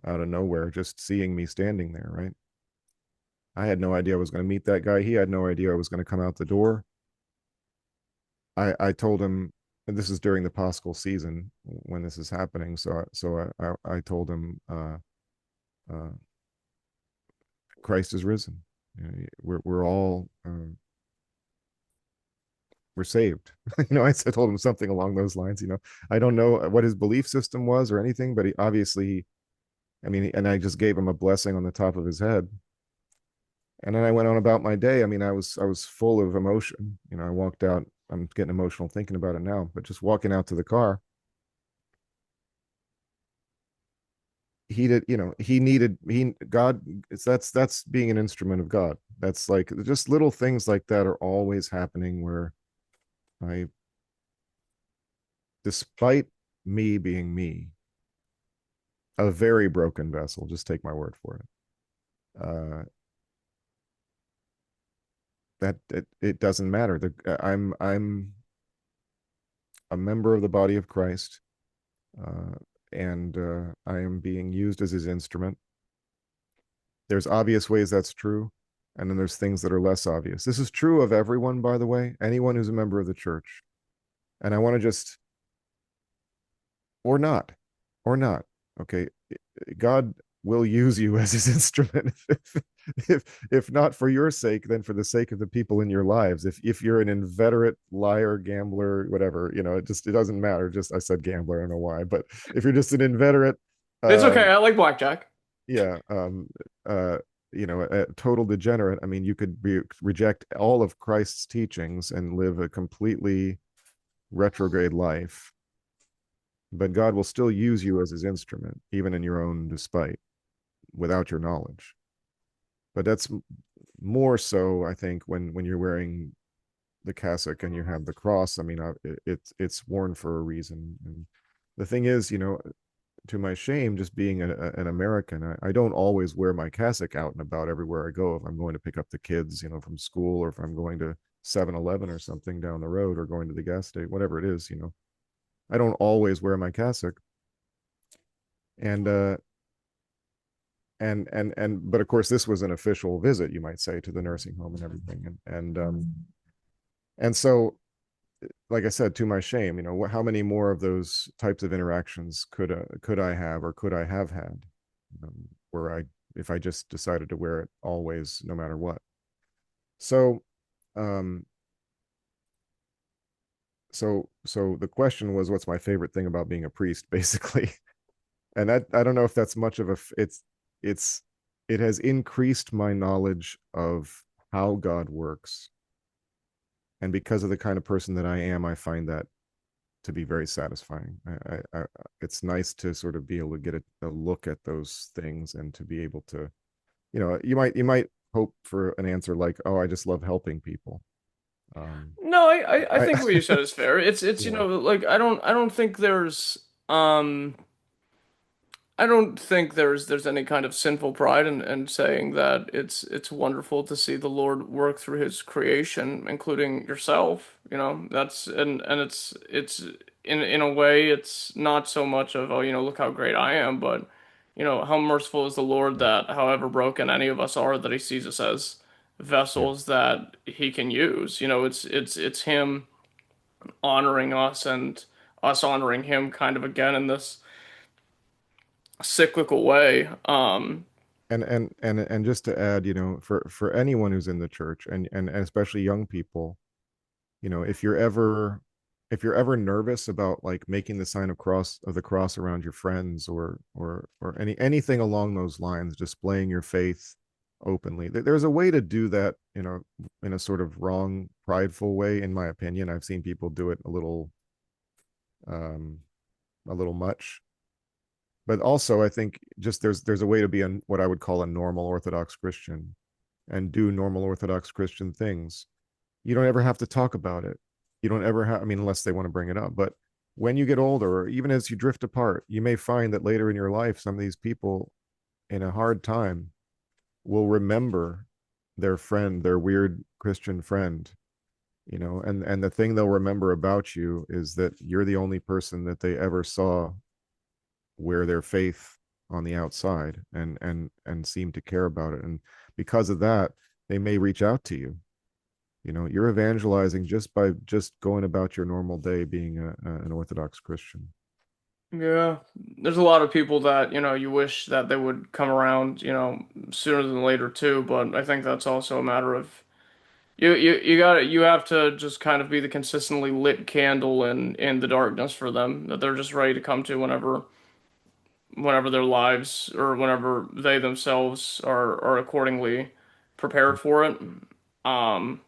out of nowhere, just seeing me standing there, right? I had no idea I was going to meet that guy. He had no idea I was going to come out the door. I told him, and this is during the Paschal season when this is happening. So I told him, uh, Christ is risen. We're all we're saved. I told him something along those lines. I don't know what his belief system was or anything, but he obviously, I mean, and I just gave him a blessing on the top of his head. And then I went on about my day. I mean, I was full of emotion. I walked out. I'm getting emotional thinking about it now, but just walking out to the car, he did, he needed, God, that's being an instrument of God. That's like, just little things like that are always happening, where I, despite me being me, a very broken vessel, just take my word for it. that it doesn't matter. I'm a member of the body of Christ, uh, and I am being used as his instrument. There's obvious ways that's true, and then there's things that are less obvious. This is true of everyone, by the way, anyone who's a member of the church. And I want to just, or not, or not, okay, God will use you as his instrument. If not for your sake, then for the sake of the people in your lives. If you're an inveterate liar, gambler, whatever, it doesn't matter. Just I said gambler, I don't know why, but if you're just an inveterate, It's uh, okay. I like blackjack. yeah, uh, a total degenerate. I mean, you could reject all of Christ's teachings and live a completely retrograde life, but God will still use you as his instrument, even in your own despite, without your knowledge. But that's more so, I think, when you're wearing the cassock and you have the cross. I mean, it's worn for a reason. And the thing is, to my shame, just being an American, I don't always wear my cassock out and about everywhere I go. If I'm going to pick up the kids, from school, or if I'm going to 7-Eleven or something down the road, or going to the gas station, whatever it is, I don't always wear my cassock. And but of course this was an official visit, you might say, to the nursing home and everything. And so, like I said, to my shame, how many more of those types of interactions could I have, or could I have had, where if I just decided to wear it always, no matter what. So, um, so the question was, what's my favorite thing about being a priest, basically. And I don't know if that's much of a, it's it has increased my knowledge of how God works. And because of the kind of person that I am, I find that to be very satisfying. It's nice to sort of be able to get a look at those things, and to be able to, you might hope for an answer like, oh, I just love helping people. No, I I think what you said is fair. It's yeah, like I don't think um I don't think there's any kind of sinful pride in saying that it's wonderful to see the Lord work through his creation, including yourself, That's and it's in a way it's not so much of, oh, look how great I am, but how merciful is the Lord that however broken any of us are, that he sees us as yeah. vessels that he can use. It's him honoring us, and us honoring him kind of again in this cyclical way. And just to add, for anyone who's in the church, and especially young people, if you're ever nervous about like making the sign of the cross around your friends, or anything along those lines, displaying your faith openly, there's a way to do that, in a sort of wrong, prideful way, in my opinion. I've seen people do it um a little much. But also, I think just there's a way to be what I would call a normal Orthodox Christian, and do normal Orthodox Christian things. You don't ever have to talk about it. You don't ever have, I mean, unless they want to bring it up. But when you get older, or even as you drift apart, you may find that later in your life, some of these people in a hard time will remember their friend, their weird Christian friend, and the thing they'll remember about you is that you're the only person that they ever saw wear their faith on the outside, and seem to care about it. And because of that, they may reach out to you. You're evangelizing just by just going about your normal day, being an Orthodox Christian. Yeah, there's a lot of people that, you wish that they would come around, sooner than later too, but I think that's also a matter of you have to just kind of be the consistently lit candle in the darkness for them, that they're just ready to come to whenever their lives, or whenever they themselves are accordingly prepared for it. Um,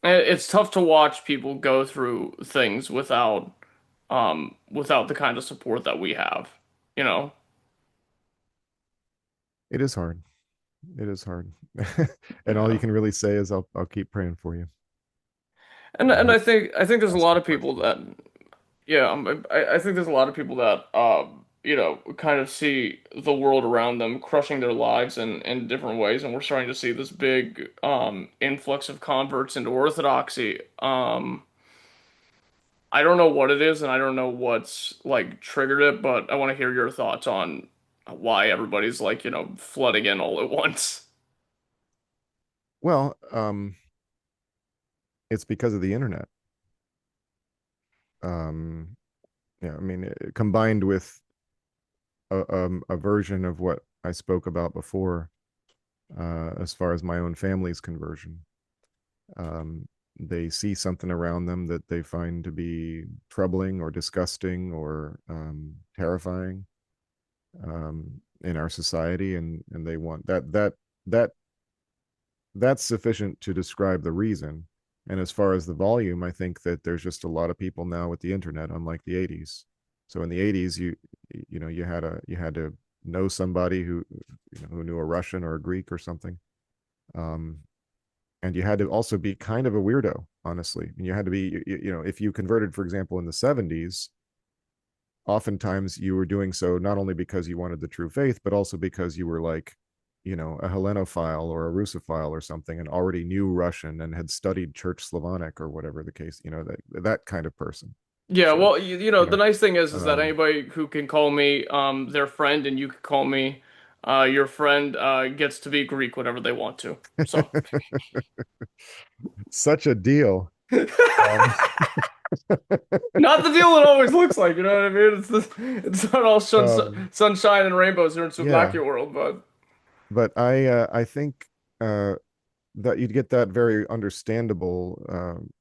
it's tough to watch people go through things without the kind of support that we have, you know. It is hard. It is hard. And all you Yeah. can really say is, I'll keep praying for you. And And I and hope, I think there's a ask lot for of people questions. that, yeah, I think there's a lot of people that kind of see the world around them crushing their lives in different ways, and we're starting to see this big influx of converts into Orthodoxy. I don't know what it is, and I don't know what's like triggered it, but I want to hear your thoughts on why everybody's like, flooding in all at once. Well, it's because of the internet. Um, yeah, I mean, combined with a version of what I spoke about before, as far as my own family's conversion. Um, they see something around them that they find to be troubling or disgusting or terrifying, in our society, and they want that that's sufficient to describe the reason. And as far as the volume, I think that there's just a lot of people now with the internet, unlike the 80s. So in the 80s, you had to know somebody who knew a Russian or a Greek or something. Um, and you had to also be kind of a weirdo, honestly. And you had to be, if you converted, for example, in the 70s, oftentimes you were doing so not only because you wanted the true faith, but also because you were like, a Hellenophile or a Russophile or something, and already knew Russian and had studied Church Slavonic or whatever the case, that kind of person. Yeah, So, well, you the know, nice thing is that um, anybody who can call me their friend and you can call me your friend gets to be Greek whenever they want to. So, such a deal. Um, not the deal it always looks like, you know what I mean? It's not all um, sunshine and rainbows here in yeah, Souvlaki world, but but I think uh, that you'd get that very understandable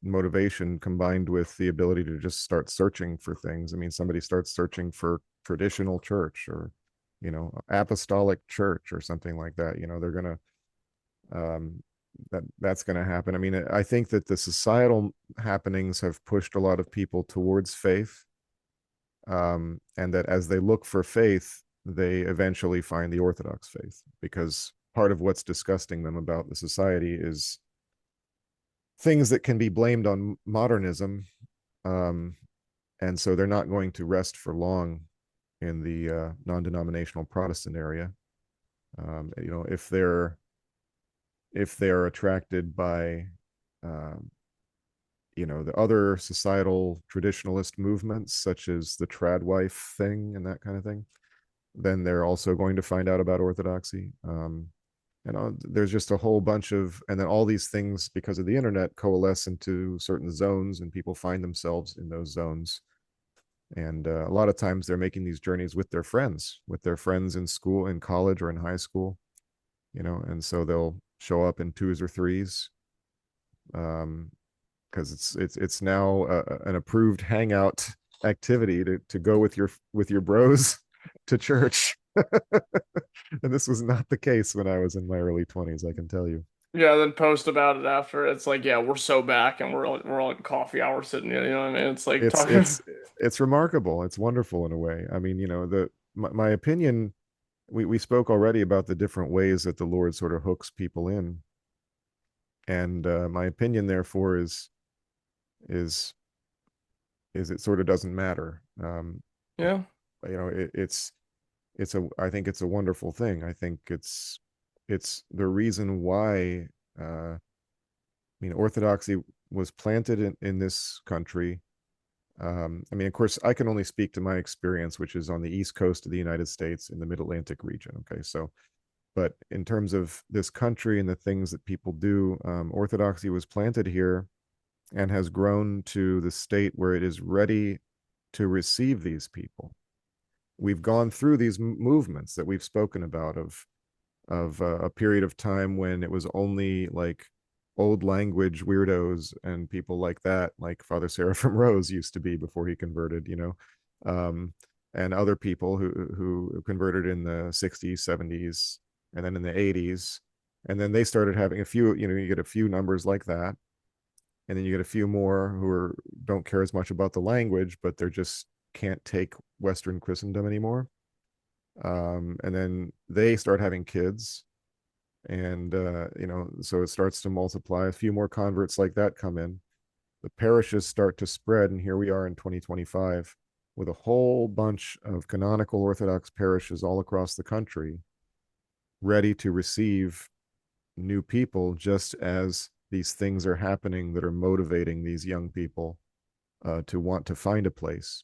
motivation combined with the ability to just start searching for things. I mean, somebody starts searching for traditional church or, apostolic church or something like that. They're gonna um, that's gonna happen. I mean, I think that the societal happenings have pushed a lot of people towards faith, and that as they look for faith, they eventually find the Orthodox faith because part of what's disgusting them about the society is things that can be blamed on modernism, um, and so they're not going to rest for long in the non-denominational Protestant area. If they're attracted by um, the other societal traditionalist movements, such as the trad wife thing and that kind of thing, then they're also going to find out about Orthodoxy. There's just a whole bunch of, and then all these things because of the internet coalesce into certain zones, and people find themselves in those zones. And a lot of times they're making these journeys with their friends in school, in college, or in high school. And so they'll show up in twos or threes, um, because it's now an approved hangout activity to go with your bros to church. And this was not the case when I was in my early 20s, I can tell you. yeah, then post about it after. It's like, yeah, we're so back and we're all in coffee hour sitting, you know what I mean? It's like It's talking. it's it's remarkable. It's wonderful in a way. I mean, my opinion, we spoke already about the different ways that the Lord sort of hooks people in. And my opinion therefore is is it sort of doesn't matter. Yeah. It's I think it's a wonderful thing. I think it's the reason why I mean, Orthodoxy was planted in this country. I mean, of course, I can only speak to my experience, which is on the East Coast of the United States in the Mid Atlantic region. Okay, so, but in terms of this country and the things that people do, Orthodoxy was planted here and has grown to the state where it is ready to receive these people. We've gone through these movements that we've spoken about of a period of time when it was only like old language weirdos and people like that, like Father Seraphim Rose used to be before he converted, um, and other people who converted in the 60s, 70s, and then in the 80s. And then they started having a few, you get a few numbers like that. And then you get a few more don't care as much about the language, but they're just can't take Western Christendom anymore. And then they start having kids, and so it starts to multiply. A few more converts like that come in, the parishes start to spread, and here we are in 2025, with a whole bunch of canonical Orthodox parishes all across the country ready to receive new people, just as these things are happening that are motivating these young people to want to find a place.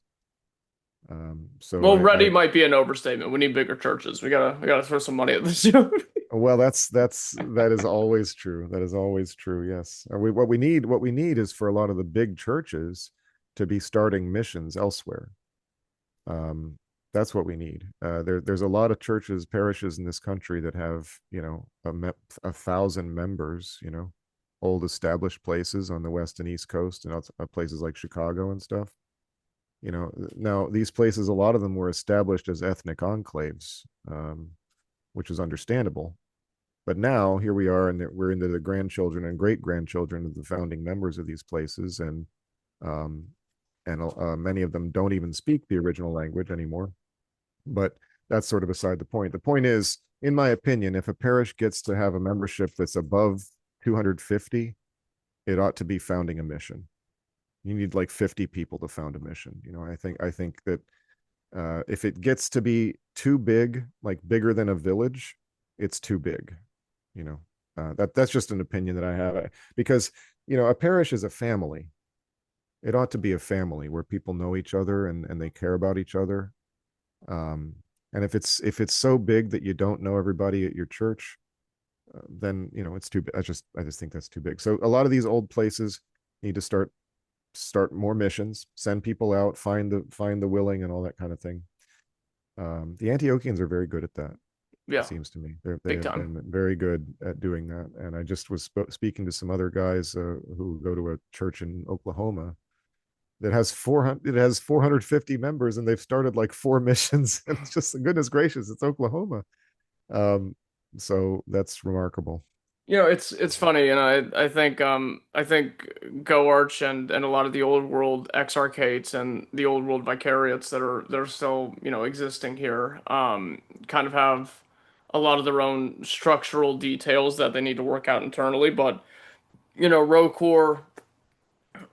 So Well, I ready might be an overstatement. We need bigger churches. We gotta throw some money at this. well, that is always true. That is always true. Yes. What we need is for a lot of the big churches to be starting missions elsewhere. Um, that's what we need. There's a lot of churches, parishes in this country that have, a thousand members, old established places on the West and East Coast and places like Chicago and stuff. Now these places, a lot of them were established as ethnic enclaves, which is understandable. But now here we are, and we're into the grandchildren and great grandchildren of the founding members of these places, um, and many of them don't even speak the original language anymore. But that's sort of beside the point. The point is, in my opinion, if a parish gets to have a membership that's above 250, it ought to be founding a mission. You need like 50 people to found a mission. I think that if it gets to be too big, like bigger than a village, it's too big. That's just an opinion that I have, because a parish is a family. It ought to be a family where people know each other and they care about each other. um, and if it's so big that you don't know everybody at your church, then it's too. I just think that's too big. So a lot of these old places need to start more missions, send people out, find the willing, and all that kind of thing. The Antiochians are very good at that. It Yeah, seems to me they big have time. been very good at doing that. And I just was speaking to some other guys who go to a church in Oklahoma that has 450 members, and they've started like four missions. And it's just, goodness gracious, it's Oklahoma. um so that's remarkable. It's funny, and I think GoArch and a lot of the old world exarchates and the old world vicariates that are still existing here kind of have a lot of their own structural details that they need to work out internally, but RoCore,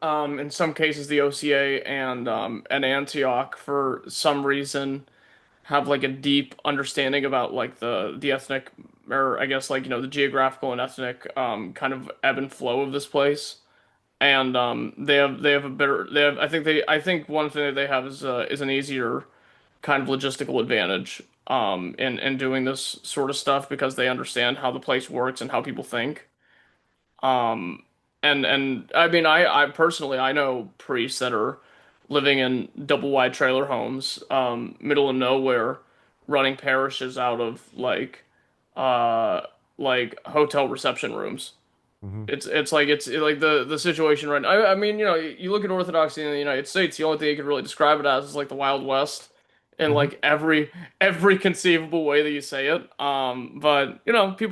in some cases the OCA and Antioch for some reason have like a deep understanding about like the ethnic, or I guess like the geographical and ethnic kind of ebb and flow of this place. And they have a better they have I think one thing that they have is an easier kind of logistical advantage in doing this sort of stuff because they understand how the place works and how people think. Um, and I mean, I personally I know priests that are living in double wide trailer homes, middle of nowhere, running parishes out of uh, like hotel reception rooms. Hmm. It's like the situation right now. I mean, you look at Orthodoxy in the United States, the only thing you could really describe it as is like the Wild West in Hmm. like every conceivable way that you say it. But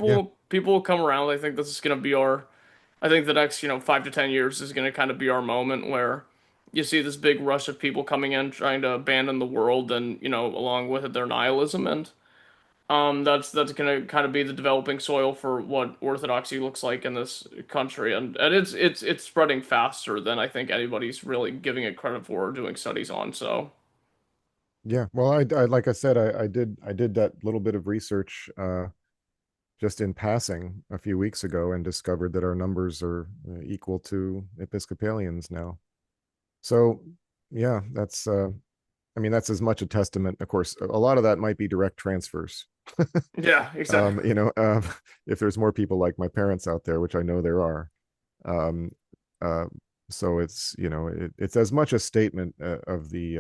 Yeah. people will come around. I think this is gonna be our I think the next, 5 to 10 years is going to kind of be our moment where you see this big rush of people coming in trying to abandon the world and, along with it their nihilism, and that's going to kind of be the developing soil for what orthodoxy looks like in this country, and it's spreading faster than I think anybody's really giving it credit for or doing studies on. So, Yeah, well, I like I said, I did that little bit of research just in passing a few weeks ago, and discovered that our numbers are equal to Episcopalians now. So yeah, that's I mean, that's as much a testament. Of course, a lot of that might be direct transfers. yeah, um, exactly. you know, um, if there's more people like my parents out there, which I know there are. Um, uh, so it's as much a statement of the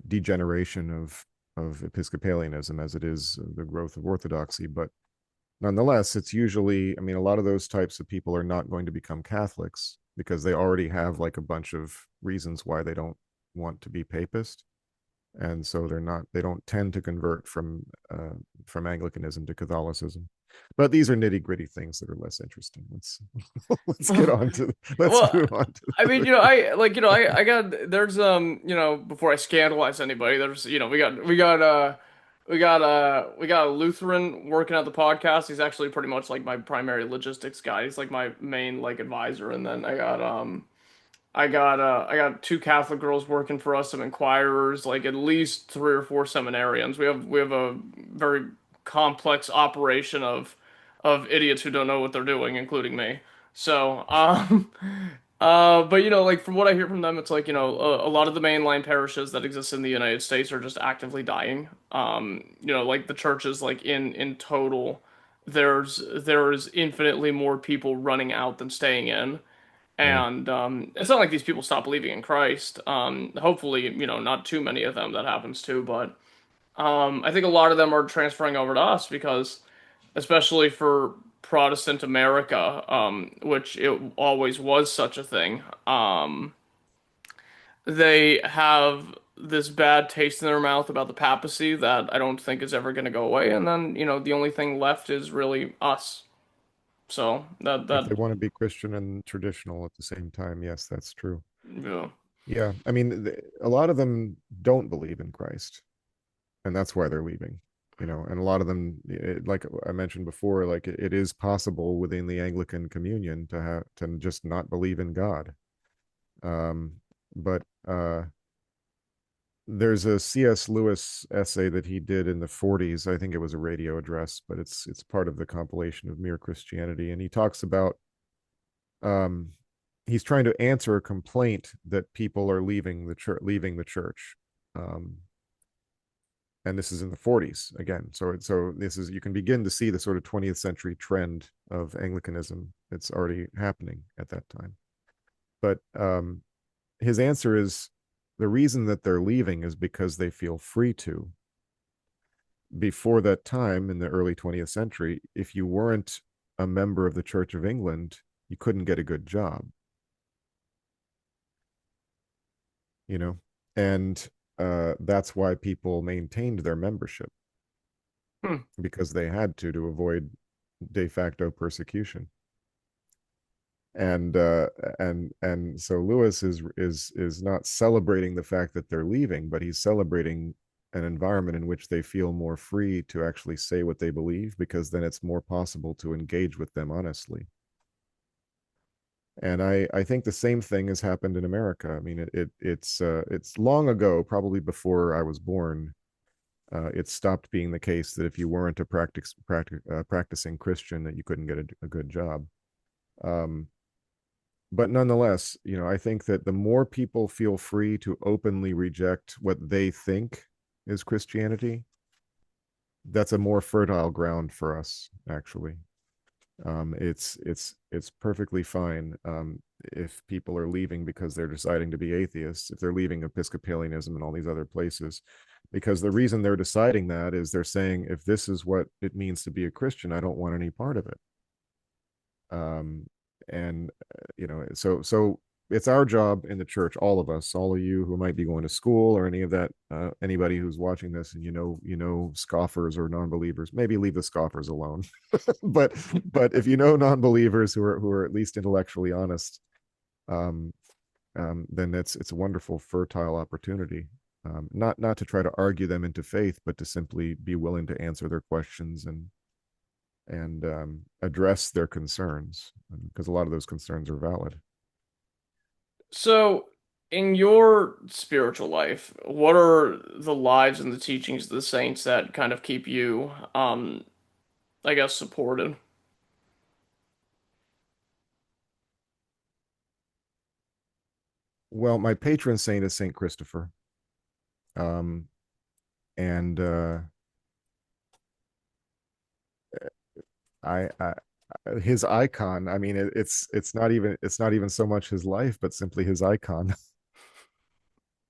degeneration of Episcopalianism as it is the growth of Orthodoxy. But nonetheless, it's usually, I mean, a lot of those types of people are not going to become Catholics because they already have like a bunch of reasons why they don't want to be papist. And so they don't tend to convert from Anglicanism to Catholicism. But these are nitty gritty things that are less interesting. Let's get on to let's Well, move on to I mean, the. I got there's before I scandalize anybody, there's we got a Lutheran working at the podcast. He's actually pretty much like my primary logistics guy. He's like my main like advisor, and then I got two Catholic girls working for us, some inquirers, like at least three or four seminarians. We have a very complex operation of idiots who don't know what they're doing, including me. So, but like from what I hear from them, it's like, a lot of the mainline parishes that exist in the United States are just actively dying. Like the churches, like in total, there's infinitely more people running out than staying in. Yeah. And it's not like these people stop believing in Christ. Hopefully, not too many of them that happens to, but I think a lot of them are transferring over to us because, especially for Protestant America, which it always was such a thing, they have this bad taste in their mouth about the papacy that I don't think is ever going to go away. And then, the only thing left is really us. So If they that want to be Christian and traditional at the same time, yes, that's true. yeah. Yeah, I mean, a lot of them don't believe in Christ, and that's why they're leaving. And a lot of them, like I mentioned before, like it is possible within the Anglican communion to just not believe in God. Um, but there's a C.S. Lewis essay that he did in the 40s. I think it was a radio address, but it's part of the compilation of Mere Christianity, and he talks about um, he's trying to answer a complaint that people are leaving the church. Um, and this is in the 40s again. So this is, you can begin to see the sort of 20th century trend of Anglicanism. It's already happening at that time. But his answer is the reason that they're leaving is because they feel free to. Before that time, in the early 20th century, if you weren't a member of the Church of England, you couldn't get a good job. you know, and that's why people maintained their membership, Hmm. because they had to avoid de facto persecution. And so Lewis is not celebrating the fact that they're leaving, but he's celebrating an environment in which they feel more free to actually say what they believe, because then it's more possible to engage with them honestly. And I think the same thing has happened in America. I mean, it's long ago, probably before I was born. It stopped being the case that if you weren't a practicing Christian, that you couldn't get a good job. Um, but nonetheless, I think that the more people feel free to openly reject what they think is Christianity, that's a more fertile ground for us, actually. It's perfectly fine if people are leaving because they're deciding to be atheists, if they're leaving Episcopalianism and all these other places, because the reason they're deciding that is they're saying, if this is what it means to be a Christian, I don't want any part of it. And so it's our job in the church, all of us, all of you who might be going to school, or any of that, anybody who's watching this, and scoffers or non-believers, maybe leave the scoffers alone. but if non-believers who are at least intellectually honest, um, then it's a wonderful fertile opportunity, not to try to argue them into faith, but to simply be willing to answer their questions and address their concerns, because a lot of those concerns are valid. So, in your spiritual life, what are the lives and the teachings of the saints that kind of keep you, I guess, supported? Well, my patron saint is Saint Christopher, um, and I his icon. I mean, it's not even so much his life, but simply his icon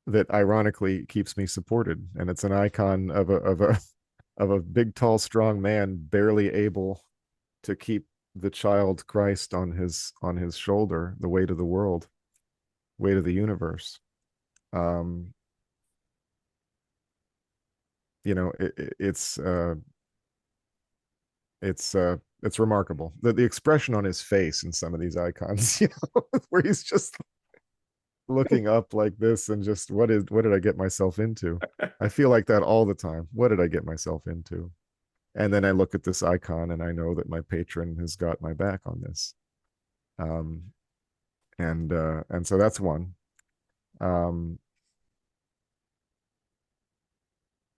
that ironically keeps me supported, and it's an icon of a big, tall, strong man, barely able to keep the child Christ on his shoulder, the weight of the world, weight of the universe. Um, it's it's remarkable, the expression on his face in some of these icons, where he's just looking up like this and just, what did I get myself into? I feel like that all the time. What did I get myself into? And then I look at this icon and I know that my patron has got my back on this. Um, and so that's one. Um,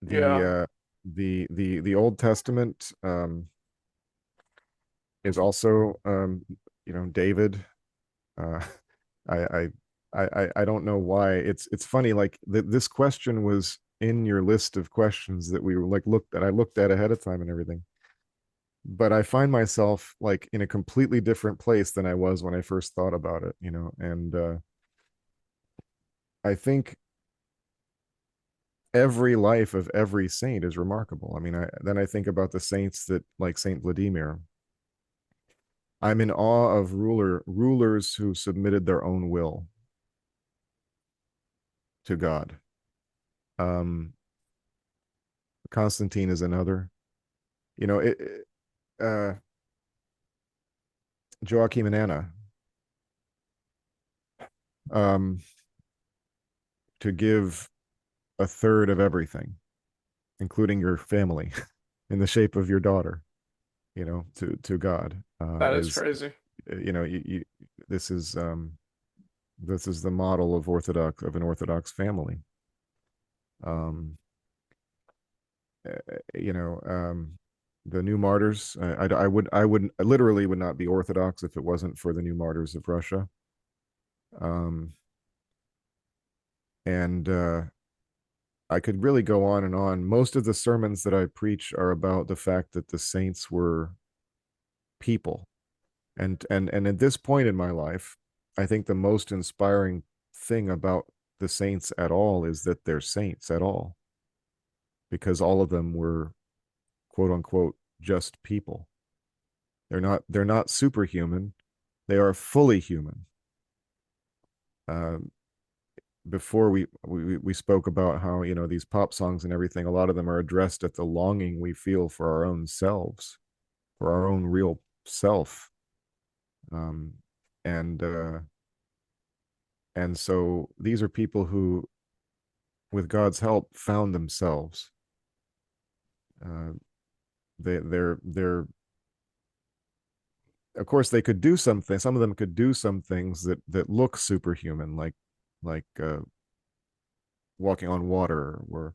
the Yeah. uh, the Old Testament is also David. Uh, I, I I don't know why. It's funny. Like this question was in your list of questions that we were like looked at. I looked at ahead of time and everything. But I find myself like in a completely different place than I was when I first thought about it. And I think every life of every saint is remarkable. I mean, I think about the saints that like Saint Vladimir. I'm in awe of rulers who submitted their own will to God. Um, Constantine is another. You know, Joachim and Anna, um, to give a third of everything, including your family, in the shape of your daughter, to God, That is is, crazy. this is this is the model of an Orthodox family. Um, you know, the new martyrs. I literally would not be Orthodox if it wasn't for the new martyrs of Russia. Um, and I could really go on and on. Most of the sermons that I preach are about the fact that the saints were people. And at this point in my life, I think the most inspiring thing about the saints at all is that they're saints at all, because all of them were quote unquote just people. They're not superhuman. They are fully human. Um, Before we spoke about how these pop songs and everything, a lot of them are addressed at the longing we feel for our own selves, for our own real self. um and and so these are people who, with God's help, found themselves. uh they're of course they could do something. Some of them could do some things that look superhuman, like walking on water, or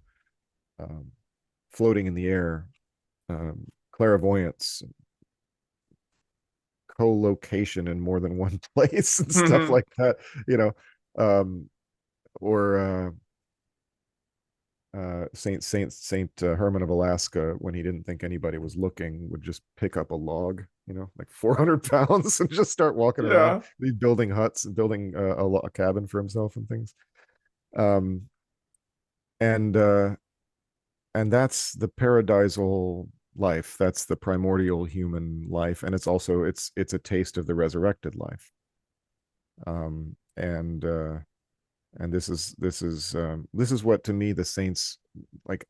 um, floating in the air, clairvoyance, co-location in more than one place, and stuff like that. You know, um, or Saint Herman of Alaska, when he didn't think anybody was looking, would just pick up a log, like 400 pounds, and just start walking around. Yeah. He's building huts and building a cabin for himself and things. Um, and and that's the paradisal life. That's the primordial human life, and it's a taste of the resurrected life. um and this is what, to me, the saints, like,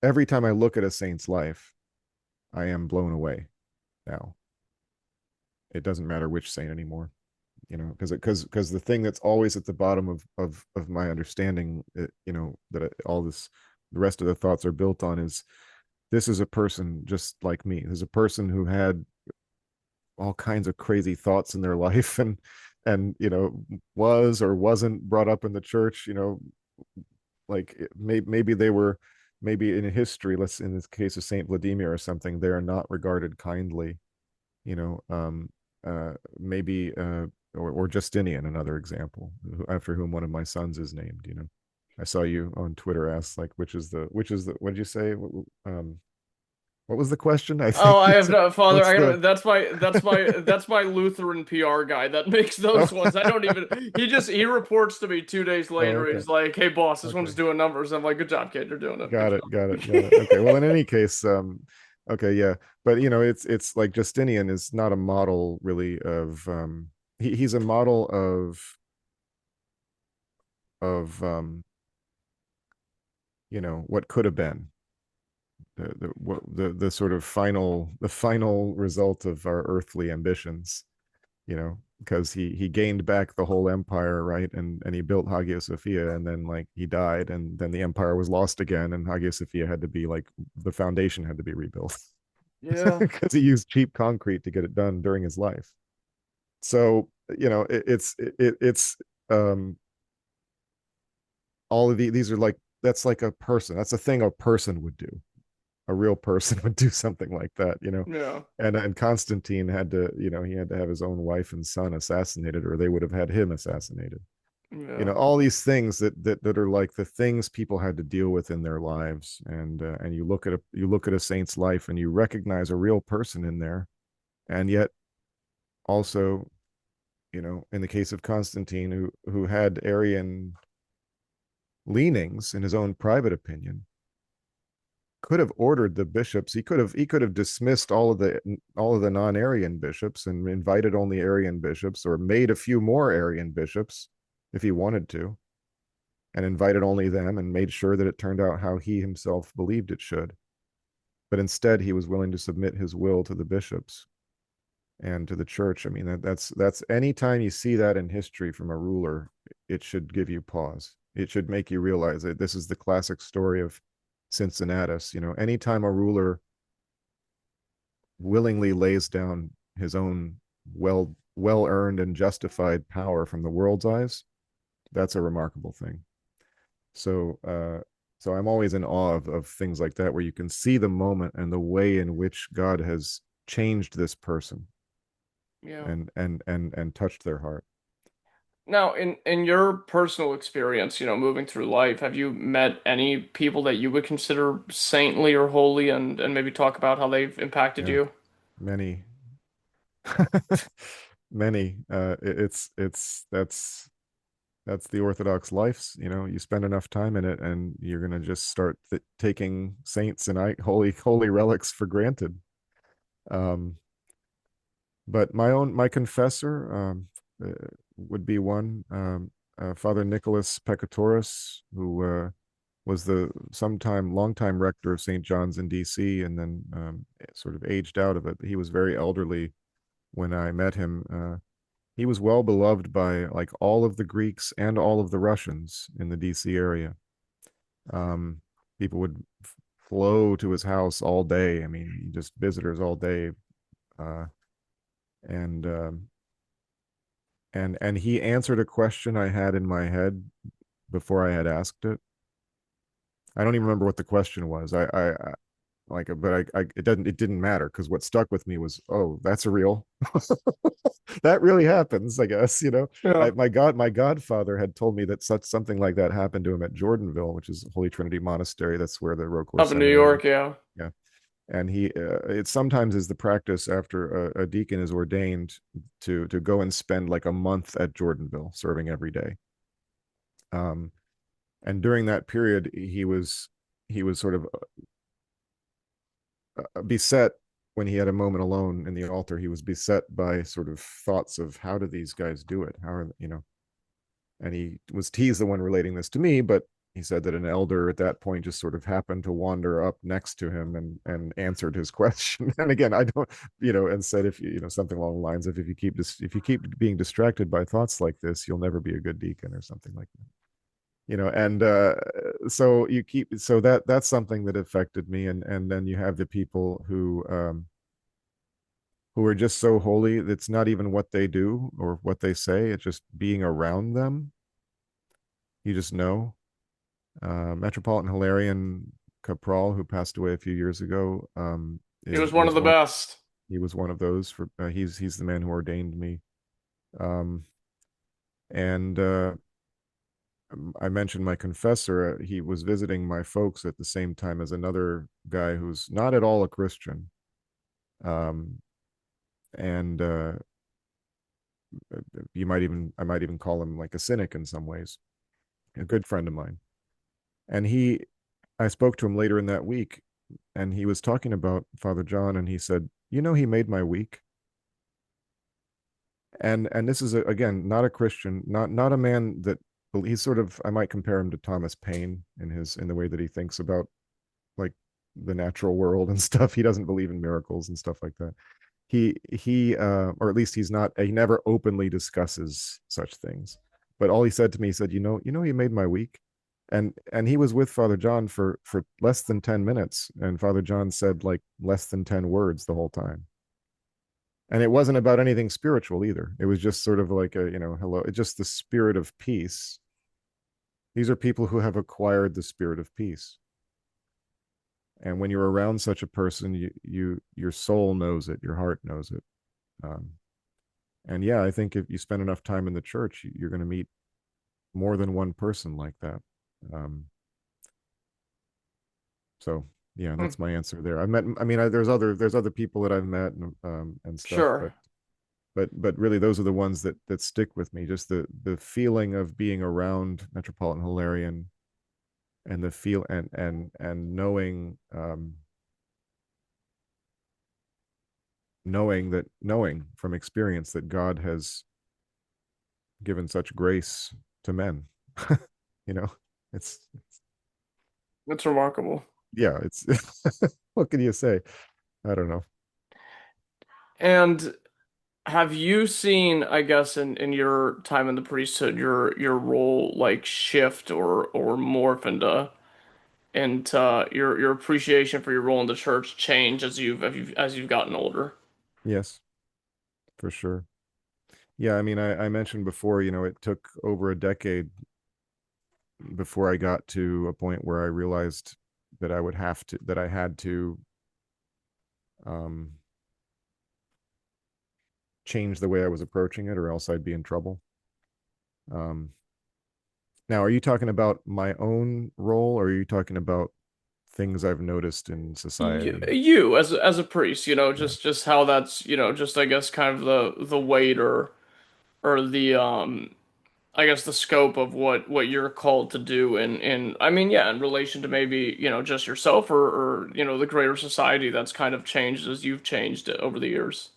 every time I look at a saint's life, I am blown away. Now it doesn't matter which saint anymore, because the thing that's always at the bottom of my understanding, that all this, the rest of the thoughts are built on, is this is a person just like me. There's a person who had all kinds of crazy thoughts in their life, and was or wasn't brought up in the church. Like, maybe they were, maybe in history, let's, in this case of Saint Vladimir or something, they are not regarded kindly. you know um Maybe, or Justinian, another example, after whom one of my sons is named. I saw you on Twitter ask, like, which is the what did you say? What was the question? I Oh, think I you have said, no father. what's I the don't. That's my Lutheran PR guy that makes those ones. I don't even. He reports to me 2 days Oh, later. okay. He's like, "Hey, boss, this one's Okay. doing numbers." I'm like, "Good job, kid. You're doing it. Good Got job." it. Got it. Got it. Okay. Well, in any case, okay, yeah. But it's like Justinian is not a model really of, he's a model of what could have been the sort of final result of our earthly ambitions, because he gained back the whole empire, right? And he built Hagia Sophia, and then, like, he died, and then the empire was lost again, and Hagia Sophia had to be, like, the foundation had to be rebuilt Yeah. because he used cheap concrete to get it done during his life. So it's um all of these are like, that's like a person, that's a thing a person would do, a real person would do something like that, Yeah. and Constantine had to, he had to have his own wife and son assassinated, or they would have had him assassinated. Yeah. All these things that are like the things people had to deal with in their lives, and you look at a saint's life and you recognize a real person in there. And yet also, in the case of Constantine, who had Arian leanings in his own private opinion, could have ordered the bishops, he could have dismissed all of the non-Arian bishops and invited only Arian bishops, or made a few more Arian bishops if he wanted to, and invited only them, and made sure that it turned out how he himself believed it should. But instead, he was willing to submit his will to the bishops and to the church. I mean, that's anytime you see that in history from a ruler, it should give you pause. It should make you realize that this is the classic story of Cincinnatus. Anytime a ruler willingly lays down his own well earned and justified power from the world's eyes, that's a remarkable thing. So I'm always in awe of things like that, where you can see the moment and the way in which God has changed this person Yeah. and touched their heart. Now, in your personal experience, moving through life, have you met any people that you would consider saintly or holy, and maybe talk about how they've impacted Yeah, you? many, many. It's that's the Orthodox life. You spend enough time in it, and you're gonna just start taking saints and holy relics for granted. Um, but my confessor, uh, would be one, Father Nicholas Peccatorus, who was the long time rector of St. John's in D.C., and then sort of aged out of it. He was very elderly when I met him. He was well beloved by like all of the Greeks and all of the Russians in the DC area. Um, People would flow to his house all day. I mean, just visitors all day. Uh, and and he answered a question I had in my head before I had asked it. I don't even remember what the question was. I like, but it didn't matter, because what stuck with me was, oh, that's a real that really happens, I guess. Yeah. My godfather had told me that something like that happened to him at Jordanville, which is Holy Trinity Monastery. That's where the Roquelaure Up in New Seminary. York, yeah. Yeah. And it sometimes is the practice after a deacon is ordained to go and spend like a month at Jordanville serving every day. um and during that period, he was sort of beset. When he had a moment alone in the altar, he was beset by sort of thoughts of, how do these guys do it, how are and he's the one relating this to me, but he said that an elder at that point just sort of happened to wander up next to him and answered his question. And again, I don't, and said, if something along the lines of, if you keep being distracted by thoughts like this, you'll never be a good deacon, or something like that. And so that's something that affected me. And then you have the people who are just so holy, it's not even what they do or what they say, it's just being around them. You just know. Metropolitan Hilarion Capral, who passed away a few years ago, He was one of was the one. best. He was one of those. For he's the man who ordained me. um, and I mentioned my confessor. He was visiting my folks at the same time as another guy who's not at all a Christian. um, and I might even call him like a cynic in some ways, a good friend of mine. And I spoke to him later in that week, and he was talking about Father John, and he said, he made my week. And this is again, not a Christian, not a man that, he's sort of, I might compare him to Thomas Paine in the way that he thinks about like the natural world and stuff. He doesn't believe in miracles and stuff like that. He or at least he never openly discusses such things. But all he said to me, he said, he made my week. And he was with Father John for less than 10 minutes, and Father John said like less than 10 words the whole time. And it wasn't about anything spiritual either. It was just sort of like a, hello, it's just the spirit of peace. These are people who have acquired the spirit of peace. And when you're around such a person, your soul knows it, your heart knows it. Um, and yeah, I think if you spend enough time in the church, you're going to meet more than one person like that. Um, so yeah, Hmm. that's my answer there. I mean, there's other people that I've met and stuff, Sure. but really those are the ones that stick with me. Just the feeling of being around Metropolitan Hilarion, and the feel and knowing from experience that God has given such grace to men. you know, it's That's remarkable. yeah, it's what can you say? I don't know. And have you seen, I guess, in your time in the priesthood, your role like shift or morph into your appreciation for your role in the church change as you've gotten older? Yes, for sure. Yeah, I mean, I mentioned before, it took over a decade before I got to a point where I realized that I had to um, change the way I was approaching it, or else I'd be in trouble. Um, Now, are you talking about my own role, or are you talking about things I've noticed in society? You as a priest, Yeah. just how that's, just I guess kind of the weight or the I guess the scope of what you're called to do in I mean, yeah, in relation to maybe, just yourself or the greater society that's kind of changed as you've changed over the years.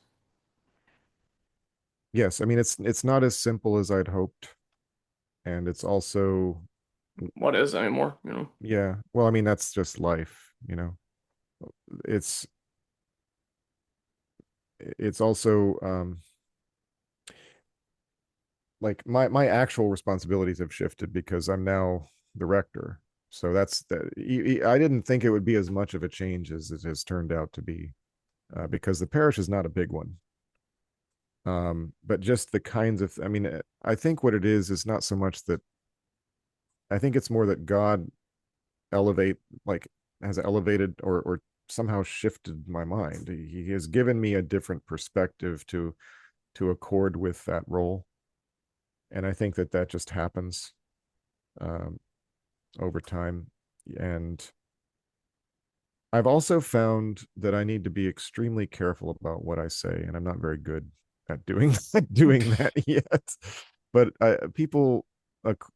Yes, I mean it's not as simple as I'd hoped, and it's also What is anymore, yeah. Well, I mean that's just life. It's it's also like my actual responsibilities have shifted because I'm now the rector. So that's that. I didn't think it would be as much of a change as it has turned out to be, because the parish is not a big one. But just the kinds of, I mean, I think what it is not so much that, I think it's more that God elevate like has elevated or somehow shifted my mind. He has given me a different perspective to accord with that role, and I think that just happens um, over time. And I've also found that I need to be extremely careful about what I say, and I'm not very good at doing that yet. But people,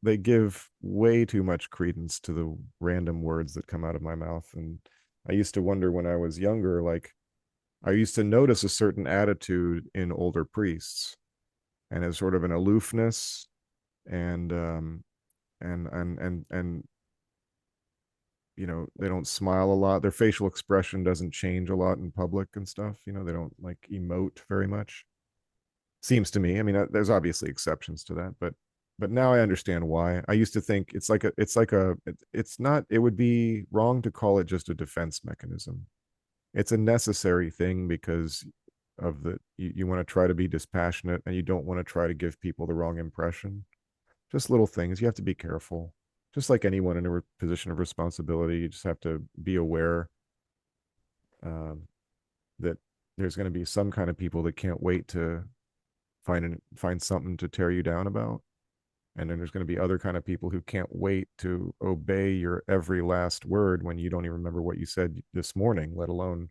they give way too much credence to the random words that come out of my mouth, and I used to wonder when I was younger, like I used to notice a certain attitude in older priests, and as sort of an aloofness, and and they don't smile a lot, their facial expression doesn't change a lot in public and stuff, they don't like emote very much, seems to me. I mean, there's obviously exceptions to that, but now I understand why. I used to think it's not, it would be wrong to call it just a defense mechanism. It's a necessary thing because of you want to try to be dispassionate, and you don't want to try to give people the wrong impression. Just little things you have to be careful, just like anyone in a position of responsibility. You just have to be aware um, that there's going to be some kind of people that can't wait to find something to tear you down about, and then there's going to be other kind of people who can't wait to obey your every last word when you don't even remember what you said this morning, let alone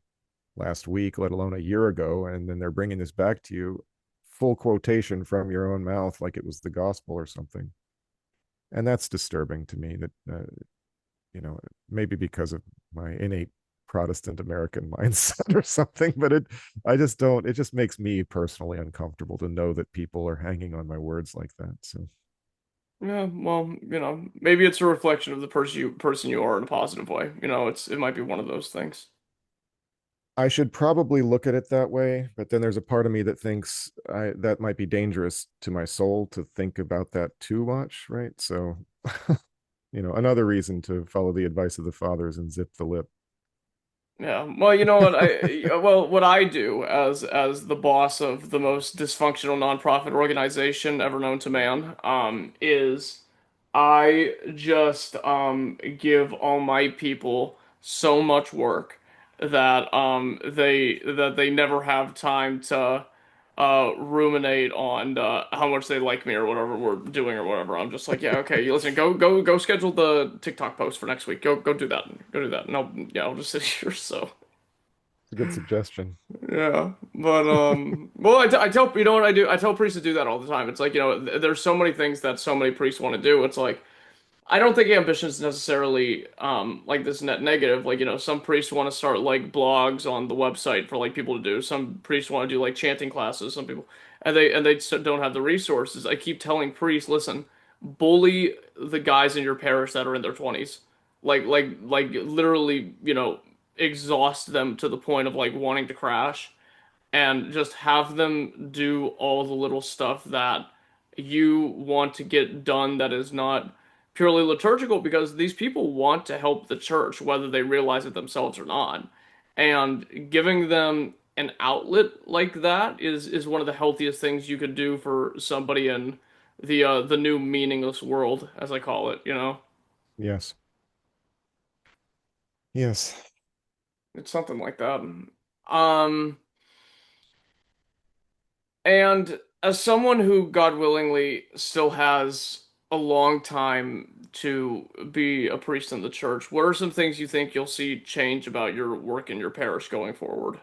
last week, let alone a year ago, and then they're bringing this back to you, full quotation from your own mouth, like it was the gospel or something. And that's disturbing to me, that you know maybe because of my innate Protestant American mindset or something, but I just don't, it just makes me personally uncomfortable to know that people are hanging on my words like that. So Yeah, well, maybe it's a reflection of the person you are in a positive way. It might be one of those things. I should probably look at it that way, but then there's a part of me that thinks that might be dangerous to my soul to think about that too much, right? So another reason to follow the advice of the fathers and zip the lip. Yeah. Well, you know what what I do as the boss of the most dysfunctional nonprofit organization ever known to man, is I just give all my people so much work that they never have time to ruminate on how much they like me or whatever we're doing or whatever. I'm just like, yeah, okay, listen, go schedule the TikTok post for next week. Go do that. Go do that. No, yeah, I'll just sit here. So It's a good suggestion. yeah, but well, I tell you know what I do. I tell priests to do that all the time. It's like there's so many things that so many priests want to do. It's like I don't think ambition is necessarily like this net negative. Like, some priests want to start like blogs on the website for like people to do. Some priests want to do like chanting classes. Some people and they don't have the resources. I keep telling priests, listen, bully the guys in your parish that are in their 20s. Like literally, exhaust them to the point of like wanting to crash and just have them do all the little stuff that you want to get done that is not purely liturgical because these people want to help the church whether they realize it themselves or not. And giving them an outlet like that is one of the healthiest things you could do for somebody in the new meaningless world, as I call it, you know? Yes. Yes. It's something like that. Um And as someone who, God willingly, still has a long time to be a priest in the church, what are some things you think you'll see change about your work in your parish going forward?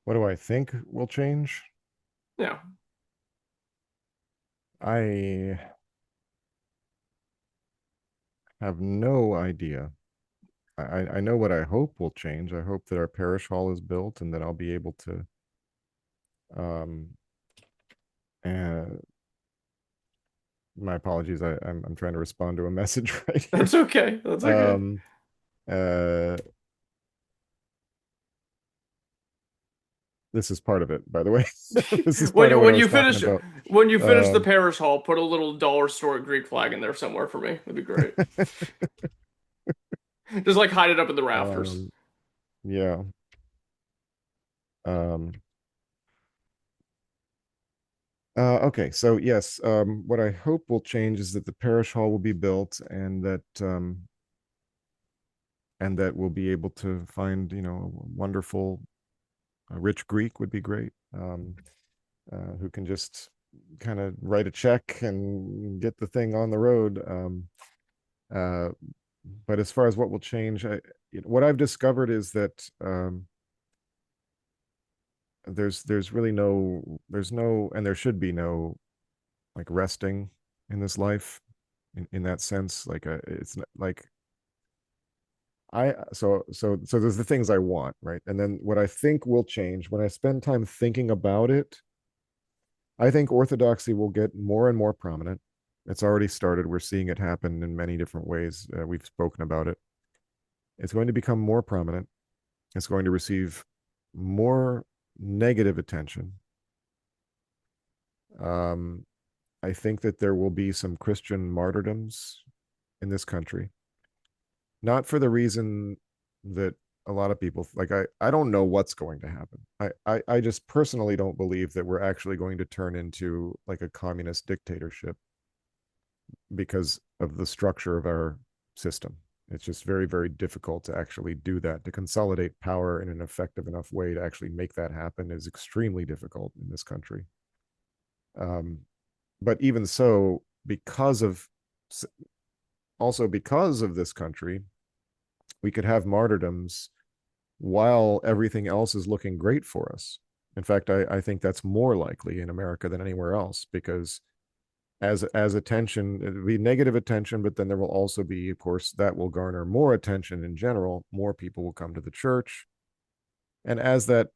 What do I think will change? Yeah. I have no idea. I know what I hope will change. I hope that our parish hall is built and that I'll be able to um and my apologies. I'm trying to respond to a message right here. That's okay. That's okay. Um uh this is part of it, by the way. This is When part you of what I when was you talking finish about. when you finish the Um parish hall, put a little dollar store Greek flag in there somewhere for me. That'd be great. Just like hide it up in the rafters. um yeah. Um okay, so yes, what I hope will change is that the parish hall will be built and that we'll be able to find, a wonderful, a rich Greek would be great, who can just kind of write a check and get the thing on the road. Uh, but as far as what will change, what I've discovered is that there's really there's no, and there should be no like resting in this life in that sense. Like it's not, like so there's the things I want, right? And then what I think will change when I spend time thinking about it, I think orthodoxy will get more and more prominent. It's already started. We're seeing it happen in many different ways. We've spoken about it. It's going to become more prominent. It's going to receive more negative attention. Um, I think that there will be some Christian martyrdoms in this country, not for the reason that a lot of people like. I don't know what's going to happen. I just personally don't believe that we're actually going to turn into like a communist dictatorship because of the structure of our system. It's just very, very difficult to actually do that. To consolidate power in an effective enough way to actually make that happen is extremely difficult in this country. Um, but even so, because of this country, we could have martyrdoms while everything else is looking great for us. In fact, I think that's more likely in America than anywhere else because as attention, it'll be negative attention, but then there will also be, of course, that will garner more attention in general. More people will come to the church, and as that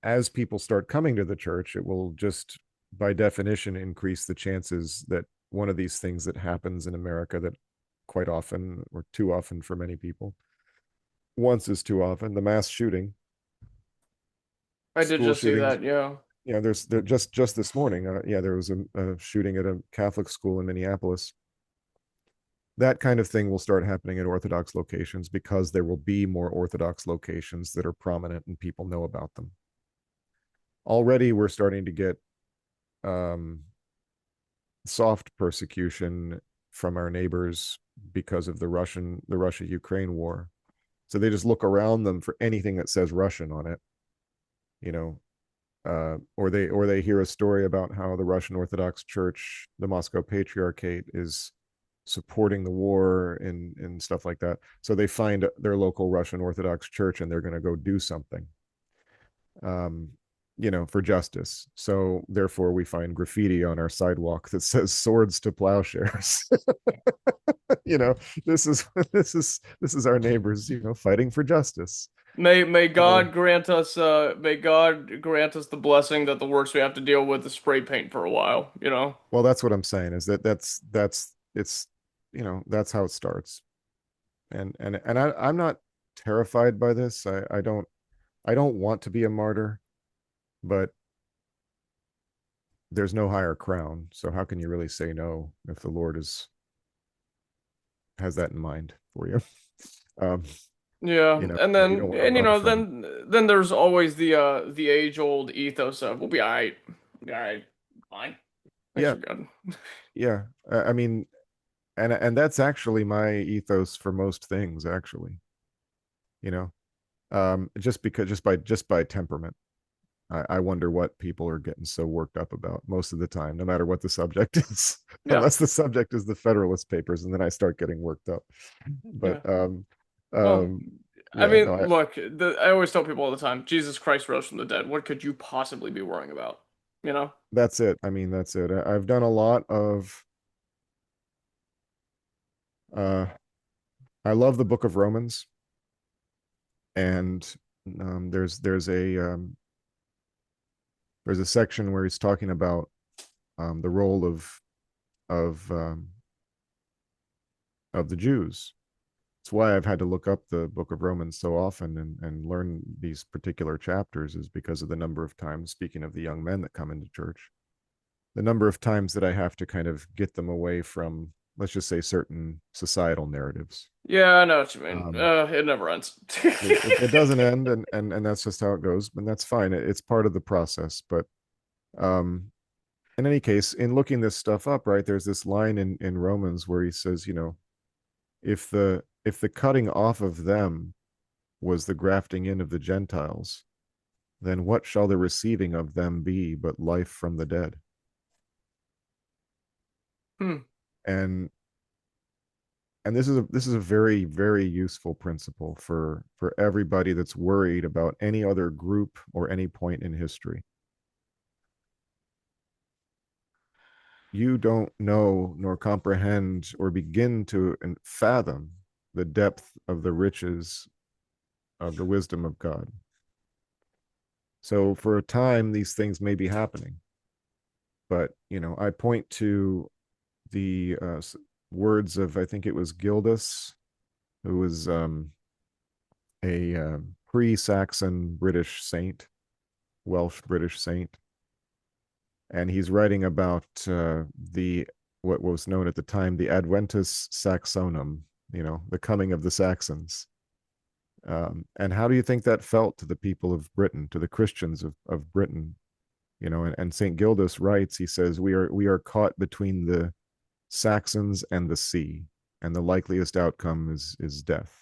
as people start coming to the church, it will just by definition increase the chances that one of these things that happens in America that quite often or too often for many people, once is too often, the mass shooting, I did school just see shootings. that, yeah. There just this morning, yeah, there was a shooting at a Catholic school in Minneapolis, that kind of thing will start happening at Orthodox locations because there will be more Orthodox locations that are prominent and people know about them. Already, we're starting to get um, soft persecution from our neighbors because of the Russia Ukraine war. So they just look around them for anything that says Russian on it, you know, or they hear a story about how the Russian Orthodox Church, the Moscow Patriarchate, is supporting the war and stuff like that. So they find their local Russian Orthodox Church and they're going to go do something, um, for justice. So therefore, we find graffiti on our sidewalk that says "swords to plowshares." you know, this is this is our neighbors, fighting for justice. May So, God grant us the blessing that the worst we have to deal with is spray paint for a while, you know? well, that's what I'm saying is that's it's that's how it starts. And I'm not terrified by this. I don't want to be a martyr, but there's no higher crown. So how can you really say no if the Lord has that in mind for you? Um, Yeah, and you then don't want to and run from it. then there's always the age-old ethos of we'll be all right, fine. Thanks Yeah, for good. yeah. I mean, and that's actually my ethos for most things, actually. You know, just by temperament. I wonder what people are getting so worked up about most of the time, no matter what the subject is, Yeah, unless the subject is the Federalist Papers, and then I start getting worked up. But yeah. Well, um, I yeah, no, mean, look, I always tell people all the time, Jesus Christ rose from the dead. What could you possibly be worrying about? You know? that's it. I mean, that's it. I've done a lot of. Uh, I love the Book of Romans, and there's a section where he's talking about the role of um, of the Jews. It's why I've had to look up the Book of Romans so often and learn these particular chapters, is because of the number of times, speaking of the young men that come into church, the number of times that I have to kind of get them away from, let's just say, certain societal narratives. Yeah, I know what you mean. Um, It never ends. it doesn't end, and that's just how it goes, and that's fine. It's part of the process. But um, in any case, in looking this stuff up, right, there's this line in Romans where he says, if the cutting off of them was the grafting in of the Gentiles, then what shall the receiving of them be but life from the dead? Hmm. And this is a very, very useful principle for everybody that's worried about any other group or any point in history. You don't know nor comprehend or begin to fathom the depth of the riches of the wisdom of God. So for a time, these things may be happening, but I point to the words of, I think it was Gildas, who was a pre-Saxon British saint, Welsh British saint, and he's writing about the what was known at the time the Adventus Saxonum, the coming of the Saxons. And how do you think that felt to the people of Britain, to the Christians of Britain? And St. Gildas writes, he says, we are caught between the Saxons and the sea, and the likeliest outcome is death.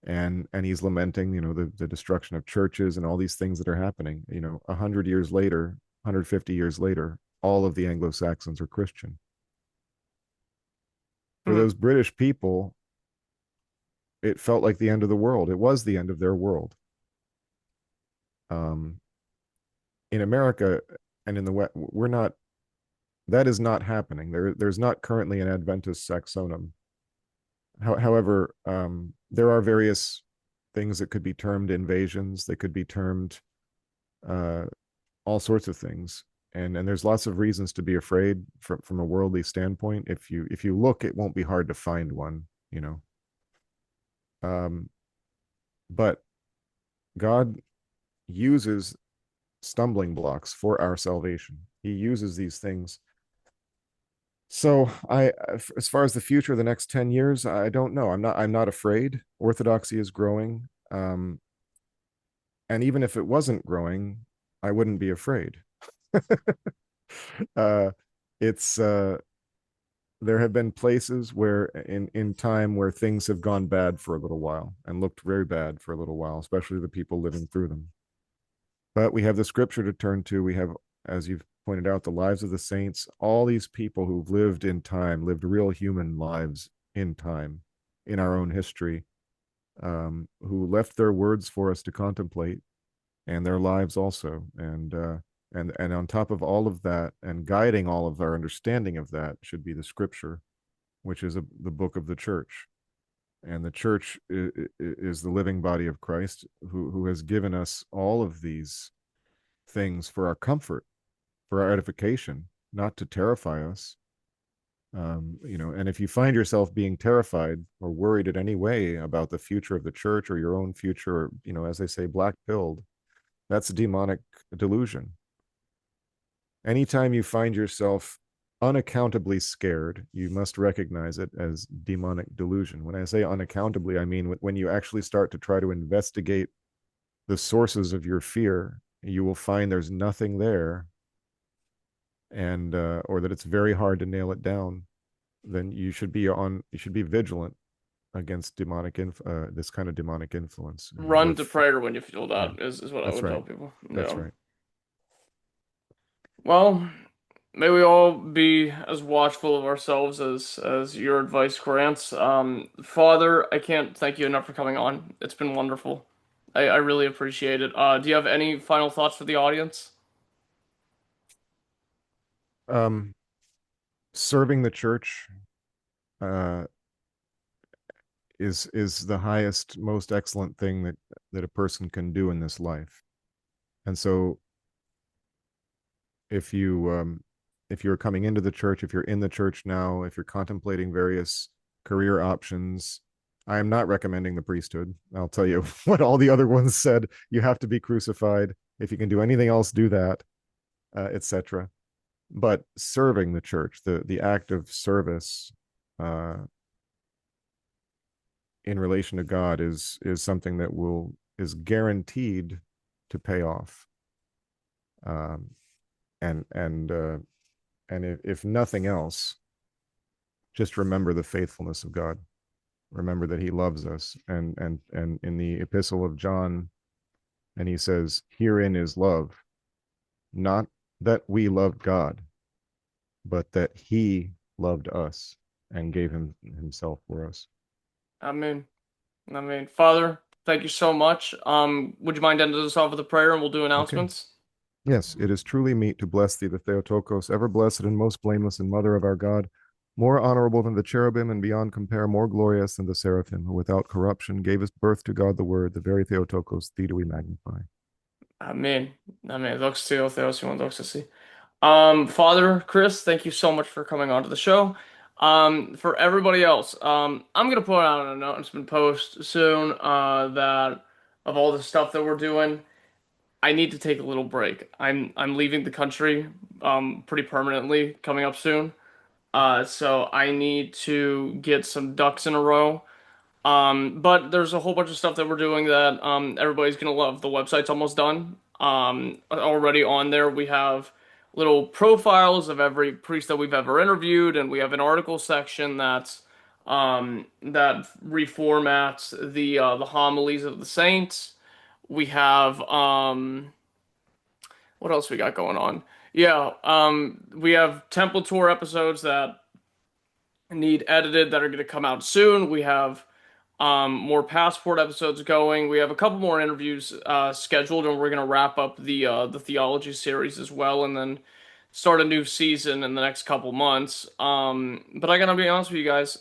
And he's lamenting, the destruction of churches and all these things that are happening. 100 years later, 150 years later, all of the Anglo-Saxons are Christian. For Hmm. those British people, it felt like the end of the world. It was the end of their world. Um, in America and in the West, we're not. That is not happening. There's not currently an Adventus Saxonum. However, there are various things that could be termed invasions. They could be termed uh, all sorts of things, and there's lots of reasons to be afraid from a worldly standpoint. If you look, it won't be hard to find one. Um, but God uses stumbling blocks for our salvation. He uses these things So as far as the future of the next 10 years, I don't know. I'm not afraid. Orthodoxy is growing. And even if it wasn't growing, I wouldn't be afraid. uh, it's there have been places where in time where things have gone bad for a little while and looked very bad for a little while, especially the people living through them. But we have the scripture to turn to. We have, as you've pointed out, the lives of the saints, all these people who've lived in time, lived real human lives in time, in our own history, who left their words for us to contemplate, and their lives also. And on top of all of that, and guiding all of our understanding of that, should be the scripture, which is the book of the church. And the church is the living body of Christ, who has given us all of these things for our comfort, for our edification, not to terrify us. And if you find yourself being terrified or worried in any way about the future of the church or your own future, or, as they say, black pilled, that's a demonic delusion. Anytime you find yourself unaccountably scared, you must recognize it as demonic delusion. When I say unaccountably, I mean when you actually start to try to investigate the sources of your fear, you will find there's nothing there, and or that it's very hard to nail it down. Then you should be vigilant against this kind of demonic influence. Run to prayer when you feel Yeah, that is what I that's would tell right. people. That's No. right. Well, may we all be as watchful of ourselves as your advice grants. Father, I can't thank you enough for coming on. It's been wonderful. I really appreciate it. Do you have any final thoughts for the audience? Um, Serving the church uh, is the highest, most excellent thing that a person can do in this life. And so, if you if you're coming into the church, if you're in the church now, if you're contemplating various career options, I am not recommending the priesthood. I'll tell you what all the other ones said. You have to be crucified. If you can do anything else, do that, etc. But serving the church, the act of service uh, in relation to God is something that is guaranteed to pay off. Um, and and if nothing else, just remember the faithfulness of God. Remember that He loves us, and in the Epistle of John, and he says, "Herein is love, not that we loved God, but that He loved us and gave Himself for us." I mean, Father, thank you so much. Would you mind ending us off with a prayer and we'll do Okay. announcements? Yes, it is truly meet to bless thee, the Theotokos, ever blessed and most blameless and mother of our God, more honorable than the cherubim and beyond compare, more glorious than the seraphim, who without corruption gave us birth to God the Word, the very Theotokos, thee do we magnify. Amen. Amen. Doxa teo, theos, doxa si. Father Chris, thank you so much for coming on to the show. For everybody else, I'm gonna put out an announcement post soon, that of all the stuff that we're doing. I need to take a little break. I'm leaving the country, pretty permanently coming up soon. So I need to get some ducks in a row. But there's a whole bunch of stuff that we're doing that everybody's gonna love. The website's almost done. Already on there we have little profiles of every priest that we've ever interviewed, and we have an article section that reformats the homilies of the saints. We have what else we got going on? Yeah, we have temple tour episodes that need edited that are going to come out soon. We have more passport episodes going. We have a couple more interviews scheduled, and we're gonna wrap up the theology series as well, and then start a new season in the next couple months. But I gotta be honest with you guys.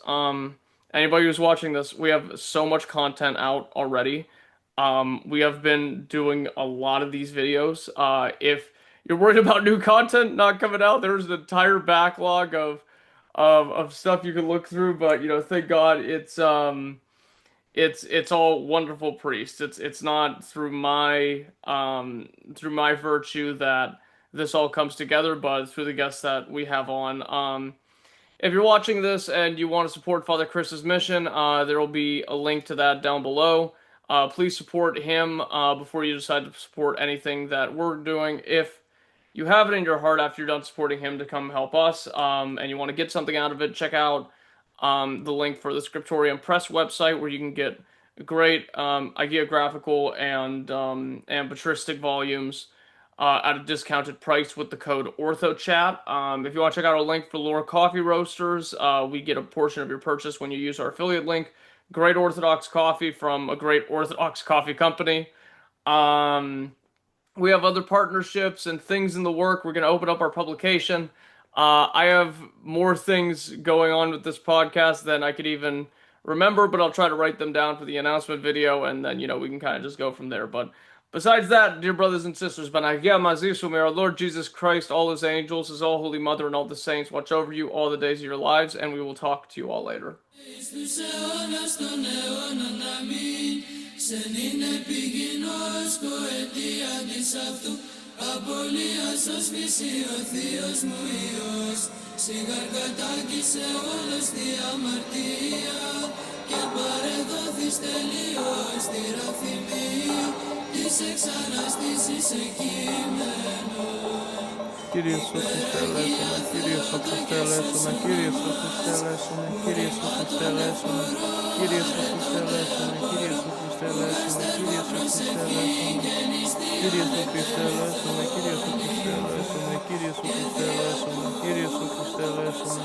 Anybody who's watching this, we have so much content out already. We have been doing a lot of these videos. If you're worried about new content not coming out, there's an entire backlog of stuff you can look through. But thank God it's all wonderful priests. It's not through my virtue that this all comes together, but through the guests that we have on. If you're watching this and you want to support Father Chris's mission, there will be a link to that down below. Please support him before you decide to support anything that we're doing. If you have it in your heart after you're done supporting him to come help us, and you want to get something out of it, check out the link for the Scriptorium Press website, where you can get great hagiographical and patristic volumes at a discounted price with the code Orthochat. If you want to check out our link for Lore Coffee Roasters, we get a portion of your purchase when you use our affiliate link. Great Orthodox coffee from a great Orthodox coffee company. We have other partnerships and things in the work. We're going to open up our publication. I have more things going on with this podcast than I could even remember, but I'll try to write them down for the announcement video, and then, we can kind of just go from there. But besides that, dear brothers and sisters, may our Lord Jesus Christ, all his angels, his all holy mother, and all the saints watch over you all the days of your lives, and we will talk to you all later. Απολύας ως φύση ο Θείος μου Υιός, σιγαρκατάκησε όλος τη αμαρτία και παρεδόθης τελείως τη ραθυμία της εξαναστήσης σε κείμενο. Κύριε Σου Χριστέ ελέησον, Κύριε Σου Χριστέ ελέησον, Κύριε Σου Χριστέ ελέησον, Κύριε Σου Χριστέ ελέησον, Κύριε Σου Χριστέ ελέησον, Κύριε Σου Χριστέ ελέησον, Κύριε Σου Χριστέ ελέησον. Kyrie Su Christe eleison, Kyrie Su Christe eleison, Kyrie Su Christe eleison, Kyrie Su Christe eleison,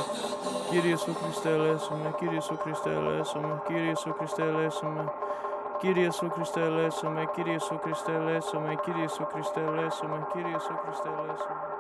Kyrie Su Christe eleison, Kyrie Su Christe eleison, Kyrie Su Christe eleison, Kyrie Su Christe eleison, Kyrie Su Christe eleison, Kyrie Su Christe eleison, Kyrie Su Christe eleison.